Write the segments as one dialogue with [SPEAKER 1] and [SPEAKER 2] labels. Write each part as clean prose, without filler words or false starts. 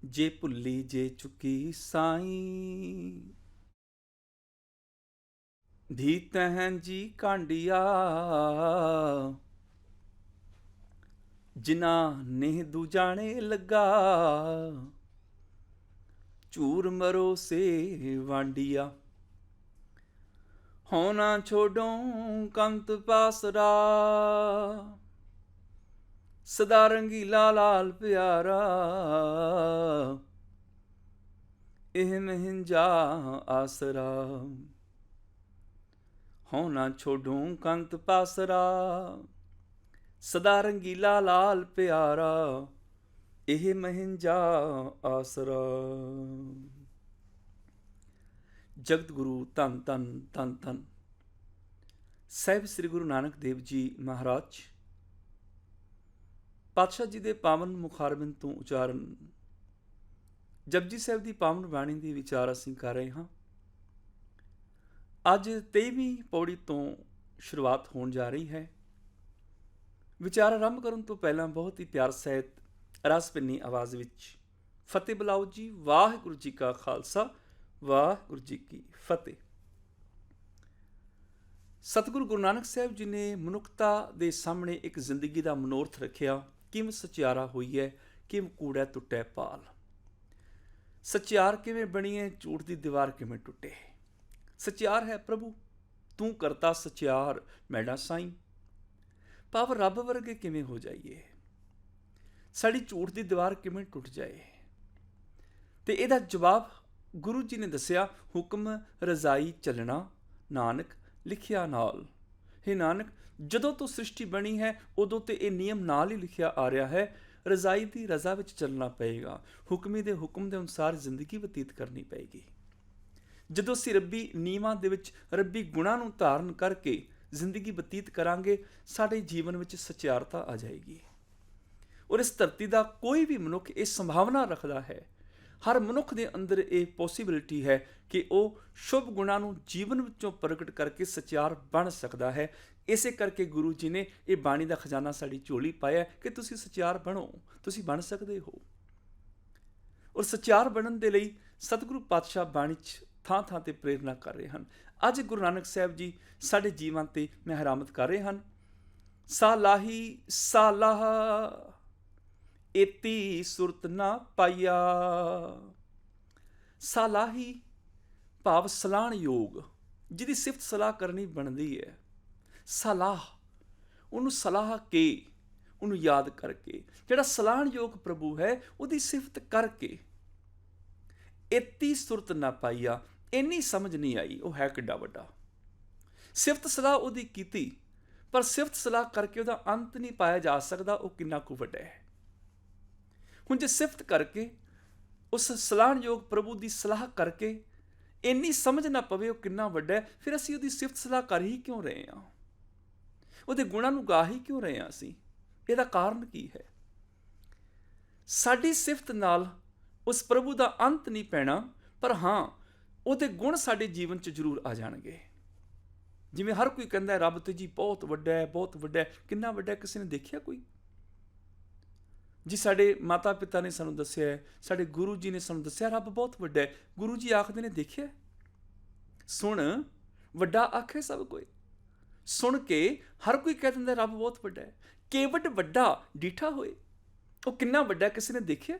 [SPEAKER 1] ਜੇ ਭੁੱਲੀ ਜੇ ਚੁੱਕੀ ਸਾਈਂ, ਧੀ ਤਹਿ ਜੀ ਕਾਂਡਿਆ, ਜਿਨਾ ਨੇਹ ਦੂਜਾਣੇ ਲੱਗਾ, ਝੂਰ ਮਰੋ ਸੇ ਵਾਂਡਿਆ। ਹਉ ਨਾ ਛੋਡੋ ਕੰਤ ਪਾਸਰਾ, ਸਦਾ ਰੰਗੀਲਾ ਲਾਲ ਪਿਆਰਾ, ਇਹ ਮਹਿੰਜਾ ਆਸਰਾ। ਹਉ ਨਾ ਛੋਡੂ ਕੰਤ ਪਾਸਰਾ, ਸਦਾ ਰੰਗੀਲਾ ਲਾਲ ਪਿਆਰਾ, ਇਹ ਮਹਿੰਜਾ ਆਸਰਾ। ਜਗਤ ਗੁਰੂ ਧੰਨ ਧੰਨ ਧੰਨ ਧੰਨ ਸਾਹਿਬ ਸ੍ਰੀ ਗੁਰੂ ਨਾਨਕ ਦੇਵ ਜੀ ਮਹਾਰਾਜ ਪਾਤਸ਼ਾਹ ਜੀ ਦੇ ਪਾਵਨ ਮੁਖਾਰਬਿੰਦ ਤੋਂ ਉਚਾਰਨ ਜਪਜੀ ਸਾਹਿਬ ਦੀ ਪਾਵਨ ਬਾਣੀ ਦੀ ਵਿਚਾਰ ਅਸੀਂ ਕਰ ਰਹੇ ਹਾਂ। ਅੱਜ 23ਵੀਂ ਪੌੜੀ ਤੋਂ ਸ਼ੁਰੂਆਤ ਹੋਣ ਜਾ ਰਹੀ ਹੈ। ਵਿਚਾਰ ਆਰੰਭ ਕਰਨ ਤੋਂ ਪਹਿਲਾਂ ਬਹੁਤ ਹੀ ਪਿਆਰ ਸਹਿਤ ਰਸ ਭਿੰਨੀ ਆਵਾਜ਼ ਵਿੱਚ ਫਤਿਹ ਬੁਲਾਓ ਜੀ। ਵਾਹਿਗੁਰੂ ਜੀ ਕਾ ਖਾਲਸਾ, ਵਾਹਿਗੁਰੂ ਜੀ ਕੀ ਫਤਿਹ। ਸਤਿਗੁਰੂ ਗੁਰੂ ਨਾਨਕ ਸਾਹਿਬ ਜੀ ਨੇ ਮਨੁੱਖਤਾ ਦੇ ਸਾਹਮਣੇ ਇੱਕ ਜ਼ਿੰਦਗੀ ਦਾ ਮਨੋਰਥ ਰੱਖਿਆ। ਕਿਵੇਂ ਸਚਿਆਰਾ ਹੋਈ ਹੈ, ਕਿਵੇਂ ਕੂੜਾ ਟੁੱਟੇ ਪਾਲ। ਸਚਿਆਰ ਕਿਵੇਂ ਬਣੀਏ, ਝੂਠ ਦੀ ਦੀਵਾਰ ਕਿਵੇਂ ਟੁੱਟੇ। ਸਚਿਆਰ ਹੈ ਪ੍ਰਭੂ ਤੂੰ ਕਰਤਾ ਸਚਿਆਰ ਮੈਡਾ ਸਾਈਂ। ਭਾਵ ਰੱਬ ਵਰਗੇ ਕਿਵੇਂ ਹੋ ਜਾਈਏ, ਸਾਡੀ ਝੂਠ ਦੀ ਦੀਵਾਰ ਕਿਵੇਂ ਟੁੱਟ ਜਾਏ। ਤੇ ਇਹਦਾ ਜਵਾਬ ਗੁਰੂ ਜੀ ਨੇ ਦੱਸਿਆ, ਹੁਕਮ ਰਜ਼ਾਈ ਚੱਲਣਾ ਨਾਨਕ ਲਿਖਿਆ ਨਾਲ। ਹੇ ਨਾਨਕ, ਜਦੋਂ ਤੋਂ ਸ੍ਰਿਸ਼ਟੀ ਬਣੀ ਹੈ ਉਦੋਂ ਤੇ ਇਹ ਨਿਯਮ ਨਾਲ ਹੀ ਲਿਖਿਆ ਆ ਰਿਹਾ ਹੈ। ਰਜ਼ਾਈ ਦੀ ਰਜ਼ਾ ਵਿੱਚ ਚੱਲਣਾ ਪਏਗਾ, ਹੁਕਮੀ ਦੇ ਹੁਕਮ ਦੇ ਅਨੁਸਾਰ ਜ਼ਿੰਦਗੀ ਬਤੀਤ ਕਰਨੀ ਪਏਗੀ। ਜਦੋਂ ਅਸੀਂ ਰੱਬੀ ਨਿਯਮਾਂ ਦੇ ਵਿੱਚ ਰੱਬੀ ਗੁਣਾਂ ਨੂੰ ਧਾਰਨ ਕਰਕੇ ਜ਼ਿੰਦਗੀ ਬਤੀਤ ਕਰਾਂਗੇ, ਸਾਡੇ ਜੀਵਨ ਵਿੱਚ ਸਚਿਆਰਤਾ ਆ ਜਾਏਗੀ। ਔਰ ਇਸ ਧਰਤੀ ਦਾ ਕੋਈ ਵੀ ਮਨੁੱਖ ਇਹ ਸੰਭਾਵਨਾ ਰੱਖਦਾ ਹੈ, ਹਰ ਮਨੁੱਖ ਦੇ ਅੰਦਰ ਇਹ ਪੋਸੀਬਿਲਿਟੀ ਹੈ ਕਿ ਉਹ ਸ਼ੁਭ ਗੁਣਾਂ ਨੂੰ ਜੀਵਨ ਵਿੱਚੋਂ ਪ੍ਰਗਟ ਕਰਕੇ ਸਚਿਆਰ ਬਣ ਸਕਦਾ ਹੈ। ਇਸੇ ਕਰਕੇ ਗੁਰੂ ਜੀ ਨੇ ਇਹ ਬਾਣੀ ਦਾ ਖਜ਼ਾਨਾ ਸਾਡੀ ਝੋਲੀ ਪਾਇਆ ਕਿ ਤੁਸੀਂ ਸਚਿਆਰ ਬਣੋ, ਤੁਸੀਂ ਬਣ ਸਕਦੇ ਹੋ। ਔਰ ਸਚਿਆਰ ਬਣਨ ਦੇ ਲਈ ਸਤਿਗੁਰੂ ਪਾਤਸ਼ਾਹ ਬਾਣੀ 'ਚ ਥਾਂ ਥਾਂ ਤੇ ਪ੍ਰੇਰਨਾ ਕਰ ਰਹੇ ਹਨ। ਅੱਜ ਗੁਰੂ ਨਾਨਕ ਸਾਹਿਬ ਜੀ ਸਾਡੇ ਜੀਵਨ ਤੇ ਮਹਿਰਾਮਤ ਕਰ ਰਹੇ ਹਨ। ਸਾਲਾਹੀ ਸਾਲਾਹ ਏਤੀ ਸੁਰਤ ਨਾ ਪਾਈਆ। ਸਾਲਾਹੀ ਭਾਵ ਸਲਾਹਣ ਯੋਗ, ਜਿਹਦੀ ਸਿਫਤ ਸਲਾਹ ਕਰਨੀ ਬਣਦੀ ਹੈ। ਸਲਾਹ, ਉਹਨੂੰ ਸਲਾਹ ਕੇ, ਉਹਨੂੰ ਯਾਦ ਕਰਕੇ, ਜਿਹੜਾ ਸਲਾਹਣ ਯੋਗ ਪ੍ਰਭੂ ਹੈ ਉਹਦੀ ਸਿਫਤ ਕਰਕੇ। ਏਤੀ ਸੁਰਤ ਨਾ ਪਾਈਆ, ਇੰਨੀ ਸਮਝ ਨਹੀਂ ਆਈ ਉਹ ਹੈ ਕਿੱਡਾ ਵੱਡਾ। ਸਿਫਤ ਸਲਾਹ ਉਹਦੀ ਕੀਤੀ, ਪਰ ਸਿਫਤ ਸਲਾਹ ਕਰਕੇ ਉਹਦਾ ਅੰਤ ਨਹੀਂ ਪਾਇਆ ਜਾ ਸਕਦਾ ਉਹ ਕਿੰਨਾ ਕੁ ਵੱਡਾ ਹੈ। ਹੁਣ ਜੇ ਸਿਫਤ ਕਰਕੇ, ਉਸ ਸਲਾਹਣਯੋਗ ਪ੍ਰਭੂ ਦੀ ਸਲਾਹ ਕਰਕੇ ਇੰਨੀ ਸਮਝ ਨਾ ਪਵੇ ਉਹ ਕਿੰਨਾ ਵੱਡਾ ਹੈ, ਫਿਰ ਅਸੀਂ ਉਹਦੀ ਸਿਫਤ ਸਲਾਹ ਕਰ ਹੀ ਕਿਉਂ ਰਹੇ ਹਾਂ, ਉਹਦੇ ਗੁਣਾਂ ਨੂੰ ਗਾ ਹੀ ਕਿਉਂ ਰਹੇ ਹਾਂ ਅਸੀਂ। ਇਹਦਾ ਕਾਰਨ ਕੀ ਹੈ? ਸਾਡੀ ਸਿਫਤ ਨਾਲ ਉਸ ਪ੍ਰਭੂ ਦਾ ਅੰਤ ਨਹੀਂ ਪੈਣਾ, ਪਰ ਹਾਂ ਉਹਦੇ ਗੁਣ ਸਾਡੇ ਜੀਵਨ 'ਚ ਜ਼ਰੂਰ ਆ ਜਾਣਗੇ। ਜਿਵੇਂ ਹਰ ਕੋਈ ਕਹਿੰਦਾ ਰੱਬ ਤੇ ਜੀ ਬਹੁਤ ਵੱਡਾ ਹੈ, ਬਹੁਤ ਵੱਡਾ ਹੈ। ਕਿੰਨਾ ਵੱਡਾ ਕਿਸੇ ਨੇ ਦੇਖਿਆ ਕੋਈ? ਜੀ ਸਾਡੇ ਮਾਤਾ ਪਿਤਾ ਨੇ ਸਾਨੂੰ ਦੱਸਿਆ ਹੈ, ਸਾਡੇ ਗੁਰੂ ਜੀ ਨੇ ਸਾਨੂੰ ਦੱਸਿਆ ਰੱਬ ਬਹੁਤ ਵੱਡਾ ਹੈ। ਗੁਰੂ ਜੀ ਆਖਦੇ ਨੇ ਦੇਖਿਆ, ਸੁਣ ਵੱਡਾ ਆਖੇ ਸਭ ਕੋਈ। ਸੁਣ ਕੇ ਹਰ ਕੋਈ ਕਹਿ ਦਿੰਦਾ ਰੱਬ ਬਹੁਤ ਵੱਡਾ ਹੈ। ਕੇਵਟ ਵੱਡਾ ਡੀਠਾ ਹੋਏ, ਉਹ ਕਿੰਨਾ ਵੱਡਾ ਕਿਸੇ ਨੇ ਦੇਖਿਆ?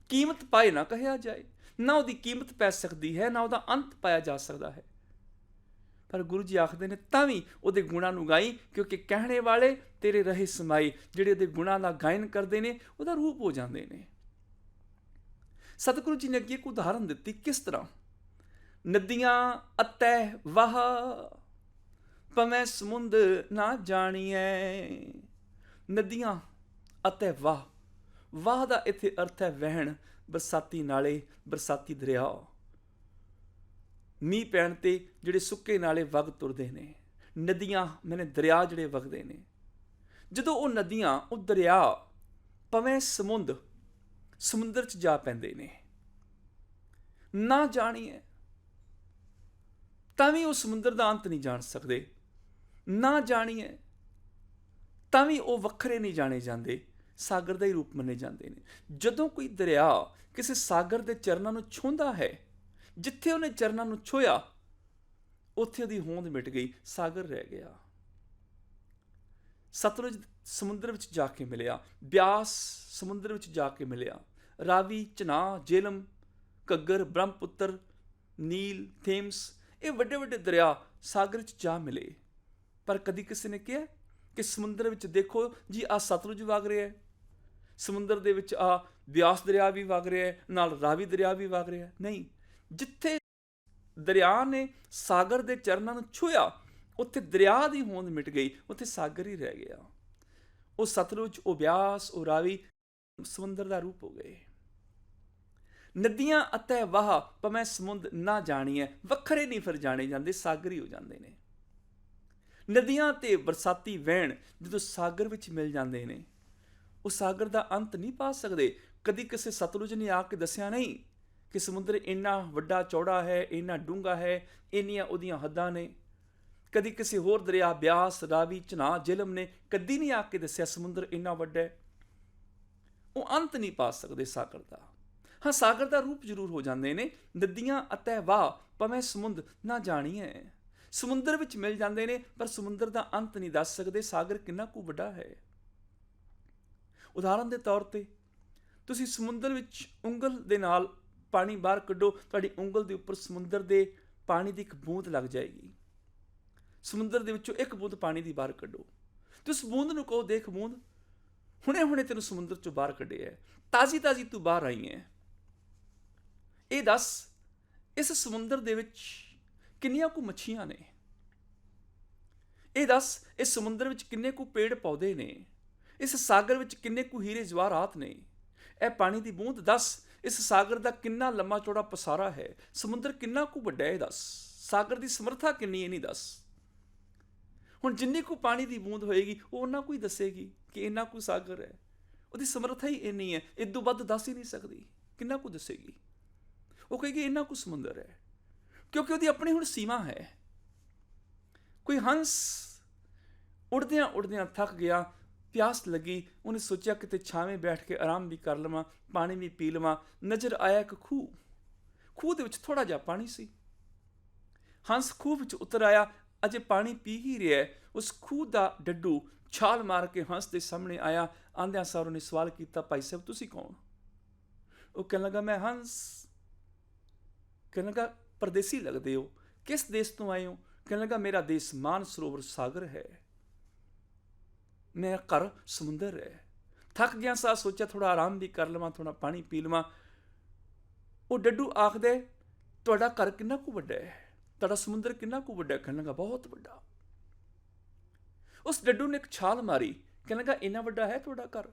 [SPEAKER 1] ਕੀਮਤ ਪਾਏ ਨਾ ਕਹਿਆ ਜਾਏ, ਨਾ ਉਹਦੀ ਕੀਮਤ ਪੈ ਸਕਦੀ ਹੈ, ਨਾ ਉਹਦਾ ਅੰਤ ਪਾਇਆ ਜਾ ਸਕਦਾ ਹੈ। ਪਰ ਗੁਰੂ ਜੀ ਆਖਦੇ ਨੇ ਤਾਂ ਵੀ ਉਹਦੇ ਗੁਣਾਂ ਨੂੰ ਗਾਈ, ਕਿਉਂਕਿ ਕਹਿਣੇ ਵਾਲੇ ਤੇਰੇ ਰਹੇ ਸਮਾਈ। ਜਿਹੜੇ ਉਹਦੇ ਗੁਣਾਂ ਦਾ ਗਾਇਨ ਕਰਦੇ ਨੇ ਉਹਦਾ ਰੂਪ ਹੋ ਜਾਂਦੇ ਨੇ। ਸਤਿਗੁਰੂ ਜੀ ਨੇ ਅੱਗੇ ਇੱਕ ਉਦਾਹਰਨ ਦਿੱਤੀ, ਕਿਸ ਤਰ੍ਹਾਂ? ਨਦੀਆਂ ਅਤੈ ਵਾਹ, ਭਵੇਂ ਸਮੁੰਦ ਨਾ ਜਾਣੀਐ। ਨਦੀਆਂ ਅਤੇ ਵਾਹ, ਵਾਹ ਦਾ ਇੱਥੇ ਅਰਥ ਹੈ ਵਹਿਣ, ਬਰਸਾਤੀ ਨਾਲੇ, ਬਰਸਾਤੀ ਦਰਿਆ। ਮੀਂਹ ਪੈਣ ਤੇ ਜਿਹੜੇ ਸੁੱਕੇ ਨਾਲੇ ਵਗ ਤੁਰਦੇ ਨੇ, ਨਦੀਆਂ ਮੈਨੇ ਦਰਿਆ ਜਿਹੜੇ ਵਗਦੇ ਨੇ। ਜਦੋਂ ਉਹ ਨਦੀਆਂ, ਉਹ ਦਰਿਆ ਭਵੇਂ ਸਮੁੰਦਰ 'ਚ ਜਾ ਪੈਂਦੇ ਨੇ, ਨਾ ਜਾਣੀਏ ਤਾਂ ਵੀ ਉਹ ਸਮੁੰਦਰ ਦਾ ਅੰਤ ਨਹੀਂ ਜਾਣ ਸਕਦੇ। ਨਾ ਜਾਣੀਏ ਤਾਂ ਵੀ ਉਹ ਵੱਖਰੇ ਨਹੀਂ ਜਾਣੇ ਜਾਂਦੇ। ਸਾਗਰ ਦਾ ਹੀ ਰੂਪ ਮੰਨੇ ਜਾਂਦੇ ਨੇ। ਜਦੋਂ ਕੋਈ ਦਰਿਆ ਕਿਸੇ ਸਾਗਰ ਦੇ ਚਰਨਾਂ ਨੂੰ ਛੂੰਹਦਾ ਹੈ, ਜਿੱਥੇ ਉਹਨੇ ਚਰਨਾਂ ਨੂੰ ਛੋਇਆ ਉੱਥੇ ਉਹਦੀ ਹੋਂਦ ਮਿਟ ਗਈ, ਸਾਗਰ ਰਹਿ ਗਿਆ। ਸਤਲੁਜ ਸਮੁੰਦਰ ਵਿੱਚ ਜਾ ਕੇ ਮਿਲਿਆ, ਬਿਆਸ ਸਮੁੰਦਰ ਵਿੱਚ ਜਾ ਕੇ ਮਿਲਿਆ, ਰਾਵੀ, ਚਨਾਹ, ਜੇਹਲਮ, ਘੱਗਰ, ਬ੍ਰਹਮਪੁੱਤਰ, ਨੀਲ, ਥੇਮਸ, ਇਹ ਵੱਡੇ ਵੱਡੇ ਦਰਿਆ ਸਾਗਰ ਵਿੱਚ ਜਾ ਮਿਲੇ। ਪਰ ਕਦੀ ਕਿਸੇ ਨੇ ਕਿਹਾ ਕਿ ਸਮੁੰਦਰ ਵਿੱਚ ਦੇਖੋ ਜੀ ਆਹ ਸਤਲੁਜ ਵਗ ਰਿਹਾ ਹੈ, ਸਮੁੰਦਰ ਦੇ ਵਿੱਚ ਆਹ ਬਿਆਸ ਦਰਿਆ ਵੀ ਵਗ ਰਿਹਾ ਹੈ, ਨਾਲ ਰਾਵੀ ਦਰਿਆ ਵੀ ਵਗ ਰਿਹਾ ਹੈ? ਨਹੀਂ। ਜਿੱਥੇ ਦਰਿਆ ਨੇ ਸਾਗਰ ਦੇ ਚਰਨਾਂ ਨੂੰ ਛੂਹਿਆ ਉੱਥੇ ਦਰਿਆ ਦੀ ਹੋਂਦ ਮਿਟ ਗਈ, ਉੱਥੇ ਸਾਗਰ ਹੀ ਰਹਿ ਗਿਆ। ਉਹ ਸਤਲੁਜ, ਉਹ ਬਿਆਸ, ਉਹ ਰਾਵੀ ਸਮੁੰਦਰ ਦਾ ਰੂਪ ਹੋ ਗਏ। ਨਦੀਆਂ ਅਤੇ ਵਾਹ ਭਾਵੇਂ ਸਮੁੰਦ ਨਾ ਜਾਣੀਐ, ਵੱਖਰੇ ਨਹੀਂ ਫਿਰ ਜਾਣੇ ਜਾਂਦੇ, ਸਾਗਰ ਹੀ ਹੋ ਜਾਂਦੇ ਨੇ। ਨਦੀਆਂ ਤੇ ਬਰਸਾਤੀ ਵਹਿਣ ਜਦੋਂ ਸਾਗਰ ਵਿੱਚ ਮਿਲ ਜਾਂਦੇ ਨੇ, ਉਹ ਸਾਗਰ ਦਾ ਅੰਤ ਨਹੀਂ ਪਾ ਸਕਦੇ। ਕਦੀ ਕਿਸੇ ਸਤਲੁਜ ਨੇ ਆ ਕੇ ਦੱਸਿਆ ਨਹੀਂ ਕਿ ਸਮੁੰਦਰ ਇੰਨਾ ਵੱਡਾ ਚੌੜਾ ਹੈ, ਇੰਨਾ ਡੂੰਘਾ ਹੈ, ਇੰਨੀਆਂ ਉਹਦੀਆਂ ਹੱਦਾਂ ਨੇ। ਕਦੀ ਕਿਸੇ ਹੋਰ ਦਰਿਆ ਬਿਆਸ, ਰਾਵੀ, ਚਨਾਹ, ਜੇਹਲਮ ਨੇ ਕਦੀ ਨਹੀਂ ਆ ਕੇ ਦੱਸਿਆ ਸਮੁੰਦਰ ਇੰਨਾ ਵੱਡਾ ਹੈ। ਉਹ ਅੰਤ ਨਹੀਂ ਪਾ ਸਕਦੇ ਸਾਗਰ ਦਾ। ਹਾਂ, ਸਾਗਰ ਦਾ ਰੂਪ ਜ਼ਰੂਰ ਹੋ ਜਾਂਦੇ ਨੇ। ਨਦੀਆਂ ਅਤੇ ਵਾਹ ਭਾਵੇਂ ਸਮੁੰਦ ਨਾ ਜਾਣੀਐ, ਸਮੁੰਦਰ ਵਿੱਚ ਮਿਲ ਜਾਂਦੇ ਨੇ, ਪਰ ਸਮੁੰਦਰ ਦਾ ਅੰਤ ਨਹੀਂ ਦੱਸ ਸਕਦੇ ਸਾਗਰ ਕਿੰਨਾ ਕੁ ਵੱਡਾ ਹੈ। ਉਦਾਹਰਨ ਦੇ ਤੌਰ ਤੇ ਤੁਸੀਂ ਸਮੁੰਦਰ ਵਿੱਚ ਉਂਗਲ ਦੇ ਨਾਲ ਪਾਣੀ ਬਾਹਰ ਕੱਢੋ, ਤੁਹਾਡੀ ਉਂਗਲ ਦੇ ਉੱਪਰ ਸਮੁੰਦਰ ਦੇ ਪਾਣੀ ਦੀ ਇੱਕ ਬੂੰਦ ਲੱਗ ਜਾਏਗੀ। ਸਮੁੰਦਰ ਦੇ ਵਿੱਚੋਂ ਇੱਕ ਬੂੰਦ ਪਾਣੀ ਦੀ ਬਾਹਰ ਕੱਢੋ, ਤੇ ਉਸ ਬੂੰਦ ਨੂੰ ਕਹੋ, ਦੇਖ ਬੂੰਦ, ਹੁਣੇ ਹੁਣੇ ਤੈਨੂੰ ਸਮੁੰਦਰ ਚੋਂ ਬਾਹਰ ਕੱਢਿਆ, ਤਾਜ਼ੀ ਤਾਜ਼ੀ ਤੂੰ ਬਾਹਰ ਆਈ ਹੈ। ਇਹ ਦੱਸ ਇਸ ਸਮੁੰਦਰ ਦੇ ਵਿੱਚ ਕਿੰਨੀਆਂ ਕੁ ਮੱਛੀਆਂ ਨੇ? ਇਹ ਦੱਸ ਇਸ ਸਮੁੰਦਰ ਵਿੱਚ ਕਿੰਨੇ ਕੁ ਪੇੜ ਪੌਦੇ ਨੇ? ਇਸ ਸਾਗਰ ਵਿੱਚ ਕਿੰਨੇ ਕੁ ਹੀਰੇ ਜਵਾਹਰਾਤ ਨੇ? ਇਹ ਪਾਣੀ ਦੀ ਬੂੰਦ ਦੱਸ ਇਸ ਸਾਗਰ ਦਾ ਕਿੰਨਾ ਲੰਮਾ ਚੌੜਾ ਪਸਾਰਾ ਹੈ? ਸਮੁੰਦਰ ਕਿੰਨਾ ਕੁ ਵੱਡਾ ਹੈ? ਦੱਸ ਸਾਗਰ ਦੀ ਸਮਰੱਥਾ ਕਿੰਨੀ ਹੈ? ਨਹੀਂ ਦੱਸ। ਹੁਣ ਜਿੰਨੀ ਕੁ ਪਾਣੀ ਦੀ ਬੂੰਦ ਹੋਏਗੀ ਉਹ ਉਹਨਾਂ ਕੁ ਹੀ ਦੱਸੇਗੀ ਕਿ ਇੰਨਾ ਕੁ ਸਾਗਰ ਹੈ। ਉਹਦੀ ਸਮਰੱਥਾ ਹੀ ਇੰਨੀ ਹੈ, ਇਦੋਂ ਵੱਧ ਦੱਸ ਹੀ ਨਹੀਂ ਸਕਦੀ। ਕਿੰਨਾ ਕੁ ਦੱਸੇਗੀ? ਉਹ ਕਹੇਗੀ ਇੰਨਾ ਕੁ ਸਮੁੰਦਰ ਹੈ, ਕਿਉਂਕਿ ਉਹਦੀ ਆਪਣੀ ਹੁਣ ਸੀਮਾ ਹੈ। ਕੋਈ ਹੰਸ ਉੜਦਿਆਂ ਉੜਦਿਆਂ ਥੱਕ ਗਿਆ, ਪਿਆਸ ਲੱਗੀ, ਉਹਨੇ ਸੋਚਿਆ ਕਿਤੇ ਛਾਵੇਂ ਬੈਠ ਕੇ ਆਰਾਮ ਵੀ ਕਰ ਲਵਾਂ, ਪਾਣੀ ਵੀ ਪੀ ਲਵਾਂ। ਨਜ਼ਰ ਆਇਆ ਇੱਕ ਖੂਹ, ਖੂਹ ਦੇ ਵਿੱਚ ਥੋੜਾ ਜਿਹਾ ਪਾਣੀ ਸੀ। ਹੰਸ ਖੂਹ ਵਿੱਚ ਉਤਰ ਆਇਆ, ਅਜੇ ਪਾਣੀ ਪੀ ਹੀ ਰਿਹਾ, ਉਸ ਖੂਹ ਦਾ ਡੱਡੂ ਛਾਲ ਮਾਰ ਕੇ ਹੰਸ ਦੇ ਸਾਹਮਣੇ ਆਇਆ। ਆਂਦਿਆਂ ਸਾਰ ਉਹਨੇ ਸਵਾਲ ਕੀਤਾ, ਭਾਈ ਸਾਹਿਬ ਤੁਸੀਂ ਕੌਣ? ਉਹ ਕਹਿਣ ਲੱਗਾ, ਮੈਂ ਹੰਸ। ਕਹਿਣ ਲੱਗਾ, ਪਰਦੇਸੀ ਲੱਗਦੇ ਹੋ, ਕਿਸ ਦੇਸ਼ ਤੋਂ ਆਏ ਹੋ? ਕਹਿਣ ਲੱਗਾ, ਮੇਰਾ ਦੇਸ਼ ਮਾਨ ਸਰੋਵਰ ਸਾਗਰ ਹੈ, ਮੇਰਾ ਘਰ ਸਮੁੰਦਰ ਹੈ। ਥੱਕ ਗਿਆ ਸਾਂ, ਸੋਚਿਆ ਥੋੜਾ ਆਰਾਮ ਵੀ ਕਰ ਲਵਾਂ, ਥੋੜਾ ਪਾਣੀ ਪੀ ਲਵਾਂ। ਉਹ ਡੱਡੂ ਆਖਦੇ, ਤੁਹਾਡਾ ਘਰ ਕਿੰਨਾ ਕੁ ਵੱਡਾ ਹੈ? ਤੁਹਾਡਾ ਸਮੁੰਦਰ ਕਿੰਨਾ ਕੁ ਵੱਡਾ? ਕਹਿਣ ਲੱਗਾ, ਬਹੁਤ ਵੱਡਾ। ਉਸ ਡੱਡੂ ਨੇ ਇੱਕ ਛਾਲ ਮਾਰੀ, ਕਹਿਣ ਲੱਗਾ, ਇੰਨਾ ਵੱਡਾ ਹੈ ਤੁਹਾਡਾ ਘਰ?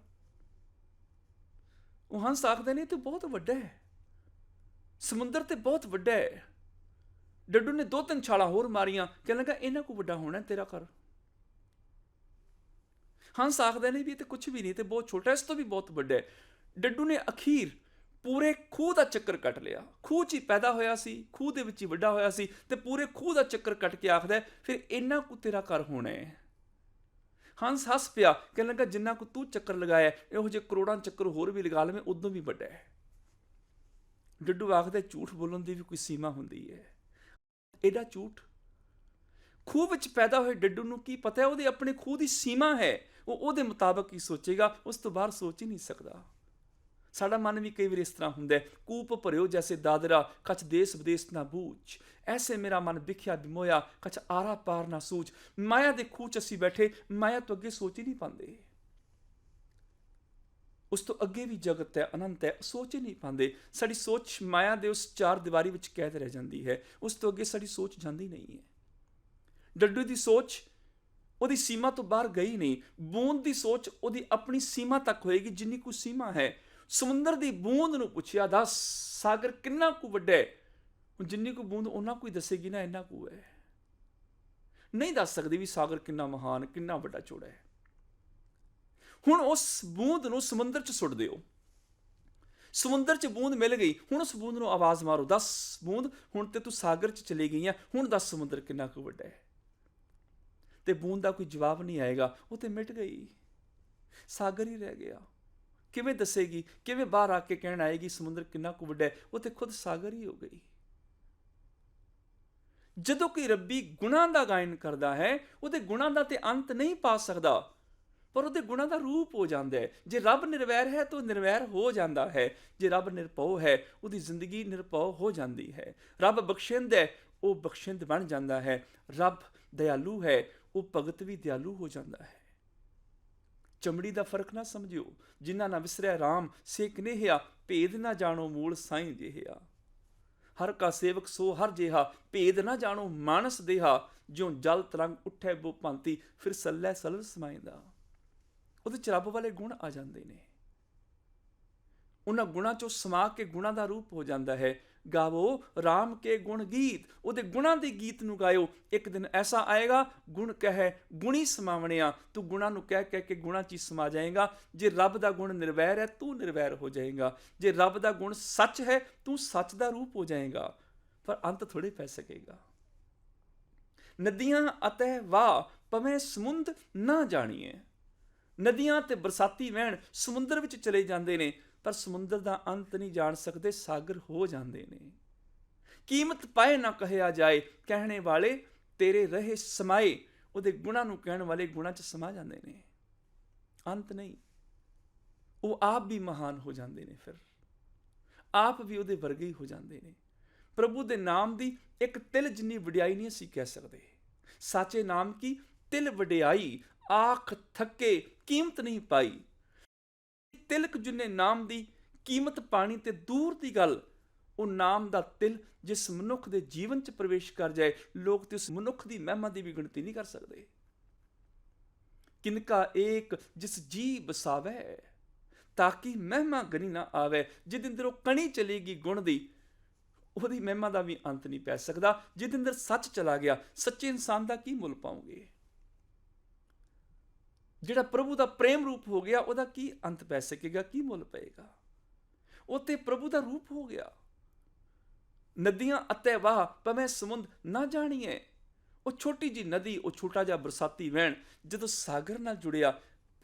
[SPEAKER 1] ਉਹ ਹੰਸ ਆਖਦੇ ਨੇ, ਤੇ ਬਹੁਤ ਵੱਡਾ ਹੈ, ਸਮੁੰਦਰ ਤੇ ਬਹੁਤ ਵੱਡਾ ਹੈ। ਡੱਡੂ ਨੇ 2-3 ਛਾਲਾਂ ਹੋਰ ਮਾਰੀਆਂ, ਕਹਿਣ ਲੱਗਾ, ਇੰਨਾ ਕੁ ਵੱਡਾ ਹੋਣਾ ਤੇਰਾ ਘਰ? ਹੰਸ ਆਖਦੇ ਨੇ ਵੀ ਇਹ ਤੇ ਕੁਛ ਵੀ ਨਹੀਂ, ਤੇ ਬਹੁਤ ਛੋਟਾ, ਇਸ ਤੋਂ ਵੀ ਬਹੁਤ ਵੱਡਾ ਹੈ। ਡੱਡੂ ਨੇ ਅਖੀਰ ਪੂਰੇ ਖੂਹ ਦਾ ਚੱਕਰ ਕੱਟ ਲਿਆ। ਖੂਹ 'ਚ ਹੀ ਪੈਦਾ ਹੋਇਆ ਸੀ, ਖੂਹ ਦੇ ਵਿੱਚ ਹੀ ਵੱਡਾ ਹੋਇਆ ਸੀ, ਤੇ ਪੂਰੇ ਖੂਹ ਦਾ ਚੱਕਰ ਕੱਟ ਕੇ ਆਖਦਾ, ਫਿਰ ਇੰਨਾ ਕੁ ਤੇਰਾ ਘਰ ਹੋਣਾ ਹੈ। ਹੰਸ ਹੱਸ ਪਿਆ, ਕਹਿਣ ਲੱਗਾ, ਜਿੰਨਾ ਕੁ ਤੂੰ ਚੱਕਰ ਲਗਾਇਆ, ਇਹੋ ਜਿਹੇ ਕਰੋੜਾਂ ਚੱਕਰ ਹੋਰ ਵੀ ਲਗਾ ਲਵੇਂ, ਉਦੋਂ ਵੀ ਵੱਡਾ ਹੈ। ਡੱਡੂ ਆਖਦਾ, ਝੂਠ ਬੋਲਣ ਦੀ ਵੀ ਕੋਈ ਸੀਮਾ ਹੁੰਦੀ ਹੈ। ਇਹਦਾ ਝੂਠ? ਖੂਹ ਵਿੱਚ ਪੈਦਾ ਹੋਏ ਡੱਡੂ ਨੂੰ ਕੀ ਪਤਾ ਉਹਦੇ ਆਪਣੇ ਖੂਹ ਦੀ ਸੀਮਾ ਹੈ? ਉਹ ਉਹਦੇ ਮੁਤਾਬਕ ਹੀ ਸੋਚੇਗਾ, ਉਸ ਤੋਂ ਬਾਹਰ ਸੋਚ ਹੀ ਨਹੀਂ ਸਕਦਾ। ਸਾਡਾ ਮਨ ਵੀ ਕਈ ਵਾਰ ਇਸ ਤਰ੍ਹਾਂ ਹੁੰਦਾ, ਕੂਪ ਭਰਿਓ ਜੈਸੇ ਦਾਦਰਾ, ਕਛ ਦੇਸ ਵਿਦੇਸ ਨਾ ਬੂਝ, ਐਸੇ ਮੇਰਾ ਮਨ ਵਿਖਿਆ ਬਿਮੋਇਆ, ਕਛ ਆਰਾ ਪਾਰ ਨਾ ਸੂਝ। ਮਾਇਆ ਦੇ ਖੂਹ 'ਚ ਅਸੀਂ ਬੈਠੇ, ਮਾਇਆ ਤੋਂ ਅੱਗੇ ਸੋਚ ਹੀ ਨਹੀਂ ਪਾਉਂਦੇ। ਉਸ ਤੋਂ ਅੱਗੇ ਵੀ ਜਗਤ ਹੈ, ਅਨੰਤ ਹੈ, ਸੋਚ ਹੀ ਨਹੀਂ ਪਾਉਂਦੇ। ਸਾਡੀ ਸੋਚ ਮਾਇਆ ਦੇ ਉਸ ਚਾਰ ਦੀਵਾਰੀ ਵਿੱਚ ਕੈਦ ਰਹਿ ਜਾਂਦੀ ਹੈ, ਉਸ ਤੋਂ ਅੱਗੇ ਸਾਡੀ ਸੋਚ ਜਾਂਦੀ ਨਹੀਂ ਹੈ। ਡੱਡੂ ਦੀ ਸੋਚ ਉਹਦੀ ਸੀਮਾ ਤੋਂ ਬਾਹਰ ਗਈ ਨਹੀਂ। ਬੂੰਦ ਦੀ ਸੋਚ ਉਹਦੀ ਆਪਣੀ ਸੀਮਾ ਤੱਕ ਹੋਏਗੀ, ਜਿੰਨੀ ਕੁ ਸੀਮਾ ਹੈ। ਸਮੁੰਦਰ ਦੀ ਬੂੰਦ ਨੂੰ ਪੁੱਛਿਆ, ਦੱਸ ਸਾਗਰ ਕਿੰਨਾ ਕੁ ਵੱਡਾ ਹੈ? ਜਿੰਨੀ ਕੁ ਬੂੰਦ ਉਹਨਾਂ ਕੁ ਹੀ ਦੱਸੇਗੀ ਨਾ, ਇੰਨਾ ਕੁ ਹੈ। ਨਹੀਂ ਦੱਸ ਸਕਦੀ ਵੀ ਸਾਗਰ ਕਿੰਨਾ ਮਹਾਨ, ਕਿੰਨਾ ਵੱਡਾ ਚੌੜਾ ਹੈ। ਹੁਣ ਉਸ ਬੂੰਦ ਨੂੰ ਸਮੁੰਦਰ 'ਚ ਸੁੱਟ ਦਿਓ, ਸਮੁੰਦਰ 'ਚ ਬੂੰਦ ਮਿਲ ਗਈ। ਹੁਣ ਉਸ ਬੂੰਦ ਨੂੰ ਆਵਾਜ਼ ਮਾਰੋ, ਦੱਸ ਬੂੰਦ, ਹੁਣ ਤੇ ਤੂੰ ਸਾਗਰ 'ਚ ਚਲੀ ਗਈ ਆ, ਹੁਣ ਦੱਸ ਸਮੁੰਦਰ ਕਿੰਨਾ ਕੁ ਵੱਡਾ ਹੈ? ਤੇ ਬੂੰਦ ਦਾ ਕੋਈ ਜਵਾਬ ਨਹੀਂ ਆਏਗਾ, ਉਹ ਤੇ ਮਿਟ ਗਈ, ਸਾਗਰ ਹੀ ਰਹਿ ਗਿਆ। ਕਿਵੇਂ ਦੱਸੇਗੀ? ਕਿਵੇਂ ਬਾਹਰ ਆ ਕੇ ਕਹਿਣ ਆਏਗੀ ਸਮੁੰਦਰ ਕਿੰਨਾ ਕੁ ਵੱਡਾ ਹੈ? ਉਹ ਤੇ ਖੁਦ ਸਾਗਰ ਹੀ ਹੋ ਗਈ। ਜਦੋਂ ਕੋਈ ਰੱਬੀ ਗੁਣਾਂ ਦਾ ਗਾਇਨ ਕਰਦਾ ਹੈ, ਉਹਦੇ ਗੁਣਾਂ ਦਾ ਤੇ ਅੰਤ ਨਹੀਂ ਪਾ ਸਕਦਾ, ਪਰ ਉਹਦੇ ਗੁਣਾਂ ਦਾ ਰੂਪ ਹੋ ਜਾਂਦਾ ਹੈ। ਜੇ ਰੱਬ ਨਿਰਵੈਰ ਹੈ ਤਾਂ ਉਹ ਨਿਰਵੈਰ ਹੋ ਜਾਂਦਾ ਹੈ। ਜੇ ਰੱਬ ਨਿਰਭਉ ਹੈ, ਉਹਦੀ ਜ਼ਿੰਦਗੀ ਨਿਰਭਉ ਹੋ ਜਾਂਦੀ ਹੈ। ਰੱਬ ਬਖਸ਼ਿੰਦ ਹੈ, ਉਹ ਬਖਸ਼ਿੰਦ ਬਣ ਜਾਂਦਾ ਹੈ। ਰੱਬ ਦਇਆਲੂ ਹੈ, ਉਹ ਭਗਤ ਵੀ ਦਿਆਲੂ ਹੋ ਜਾਂਦਾ ਹੈ। ਚਮੜੀ ਦਾ ਫਰਕ ਨਾ ਸਮਝਿਓ, ਜਿਨ੍ਹਾਂ ਨਾ ਵਿਸਰਿਆ ਰਾਮ ਸੇ ਕਨੇਹਿਆ, ਭੇਦ ਨਾ ਜਾਣੋ ਮੂਲ ਸਾਈਂ ਜਿਹਾ। ਹਰ ਕਾ ਸੇਵਕ ਸੋ ਹਰ ਜਿਹਾ, ਭੇਦ ਨਾ ਜਾਣੋ ਮਾਨਸ ਦੇਹਾ। ਜਿਉਂ ਜਲ ਤਰੰਗ ਉੱਠੇ ਬੋ ਭਾਂਤੀ, ਫਿਰ ਸੱਲੇ ਸਲਲ ਸਮਾਈਂਦਾ। ਉਹਦੇ 'ਚ ਰੱਬ ਵਾਲੇ ਗੁਣ ਆ ਜਾਂਦੇ ਨੇ। ਉਹਨਾਂ ਗੁਣਾਂ 'ਚੋਂ ਸਮਾ ਕੇ ਗੁਣਾਂ ਦਾ ਰੂਪ ਹੋ ਜਾਂਦਾ ਹੈ। ਗਾਵੋ ਰਾਮ ਕੇ ਗੁਣ ਗੀਤ, ਉਹਦੇ ਗੁਣਾਂ ਦੇ ਗੀਤ ਨੂੰ ਗਾਇਓ। ਇੱਕ ਦਿਨ ਐਸਾ ਆਏਗਾ, ਗੁਣ ਕਹੇ ਗੁਣੀ ਸਮਾਵਣਿਆ, ਤੂੰ ਗੁਣਾਂ ਨੂੰ ਕਹਿ ਕਹਿ ਕੇ ਗੁਣਾਂ 'ਚ ਹੀ ਸਮਾ ਜਾਏਗਾ। ਜੇ ਰੱਬ ਦਾ ਗੁਣ ਨਿਰਵੈਰ ਹੈ, ਤੂੰ ਨਿਰਵੈਰ ਹੋ ਜਾਏਗਾ। ਜੇ ਰੱਬ ਦਾ ਗੁਣ ਸੱਚ ਹੈ, ਤੂੰ ਸੱਚ ਦਾ ਰੂਪ ਹੋ ਜਾਏਗਾ। ਪਰ ਅੰਤ ਥੋੜ੍ਹੇ ਪੈ ਸਕੇਗਾ। ਨਦੀਆਂ ਅਤੇ ਵਾਹ ਭਵੇਂ ਸਮੁੰਦ ਨਾ ਜਾਣੀਏ। ਨਦੀਆਂ ਤੇ ਬਰਸਾਤੀ ਵਹਿਣ ਸਮੁੰਦਰ ਵਿੱਚ ਚਲੇ ਜਾਂਦੇ ਨੇ, ਪਰ ਸਮੁੰਦਰ ਦਾ ਅੰਤ ਨਹੀਂ ਜਾਣ ਸਕਦੇ, ਸਾਗਰ ਹੋ ਜਾਂਦੇ ਨੇ। ਕੀਮਤ ਪਾਏ ਨਾ ਕਹਿਆ ਜਾਏ, ਕਹਿਣੇ ਵਾਲੇ ਤੇਰੇ ਰਹੇ ਸਮਾਏ। ਉਹਦੇ ਗੁਣਾਂ ਨੂੰ ਕਹਿਣ ਵਾਲੇ ਗੁਣਾਂ 'ਚ ਸਮਾ ਜਾਂਦੇ ਨੇ, ਅੰਤ ਨਹੀਂ। ਉਹ ਆਪ ਵੀ ਮਹਾਨ ਹੋ ਜਾਂਦੇ ਨੇ, ਫਿਰ ਆਪ ਵੀ ਉਹਦੇ ਵਰਗੇ ਹੀ ਹੋ ਜਾਂਦੇ ਨੇ। ਪ੍ਰਭੂ ਦੇ ਨਾਮ ਦੀ ਇੱਕ ਤਿਲ ਜਿੰਨੀ ਵਡਿਆਈ ਨਹੀਂ ਅਸੀਂ ਕਹਿ ਸਕਦੇ। ਸਾਚੇ ਨਾਮ ਕੀ ਤਿਲ ਵਡਿਆਈ, ਆਖ ਥੱਕੇ ਕੀਮਤ ਨਹੀਂ ਪਾਈ। ਤਿਲਕ ਜਿੰਨੇ ਨਾਮ ਦੀ ਕੀਮਤ ਪਾਣੀ ਤੇ ਦੂਰ ਦੀ ਗੱਲ। ਉਹ ਨਾਮ ਦਾ ਤਿਲ ਜਿਸ ਮਨੁੱਖ ਦੇ ਜੀਵਨ 'ਚ ਪ੍ਰਵੇਸ਼ ਕਰ ਜਾਏ, ਲੋਕ ਤੇ ਉਸ ਮਨੁੱਖ ਦੀ ਮਹਿਮਾ ਦੀ ਵੀ ਗਿਣਤੀ ਨਹੀਂ ਕਰ ਸਕਦੇ। ਕਿਨਕਾ ਏਕ ਜਿਸ ਜੀ ਬਸਾਵੇ, ਤਾਂ ਕਿ ਮਹਿਮਾ ਗਨੀ ਨਾ ਆਵੇ। ਜਿਹਦੇ ਅੰਦਰ ਉਹ ਕਣੀ ਚਲੇਗੀ ਗੁਣ ਦੀ, ਉਹਦੀ ਮਹਿਮਾ ਦਾ ਵੀ ਅੰਤ ਨਹੀਂ ਪੈ ਸਕਦਾ। ਜਿਹਦੇ ਅੰਦਰ ਸੱਚ ਚਲਾ ਗਿਆ, ਸੱਚੇ ਇਨਸਾਨ ਦਾ ਕੀ ਮੁੱਲ ਪਾਓਗੇ? ਜਿਹੜਾ ਪ੍ਰਭੂ ਦਾ ਪ੍ਰੇਮ ਰੂਪ ਹੋ ਗਿਆ, ਉਹਦਾ ਕੀ ਅੰਤ ਪੈ ਸਕੇਗਾ? ਕੀ ਮੁੱਲ ਪਏਗਾ? ਉਹ ਤੇ ਪ੍ਰਭੂ ਦਾ ਰੂਪ ਹੋ ਗਿਆ। ਨਦੀਆਂ ਅਤੇ ਵਾਹ ਭਵੇਂ ਸਮੁੰਦ ਨਾ ਜਾਣੀਏ। ਉਹ ਛੋਟੀ ਜੀ ਨਦੀ, ਉਹ ਛੋਟਾ ਜਿਹਾ ਬਰਸਾਤੀ ਵਹਿਣ ਜਦੋਂ ਸਾਗਰ ਨਾਲ ਜੁੜਿਆ,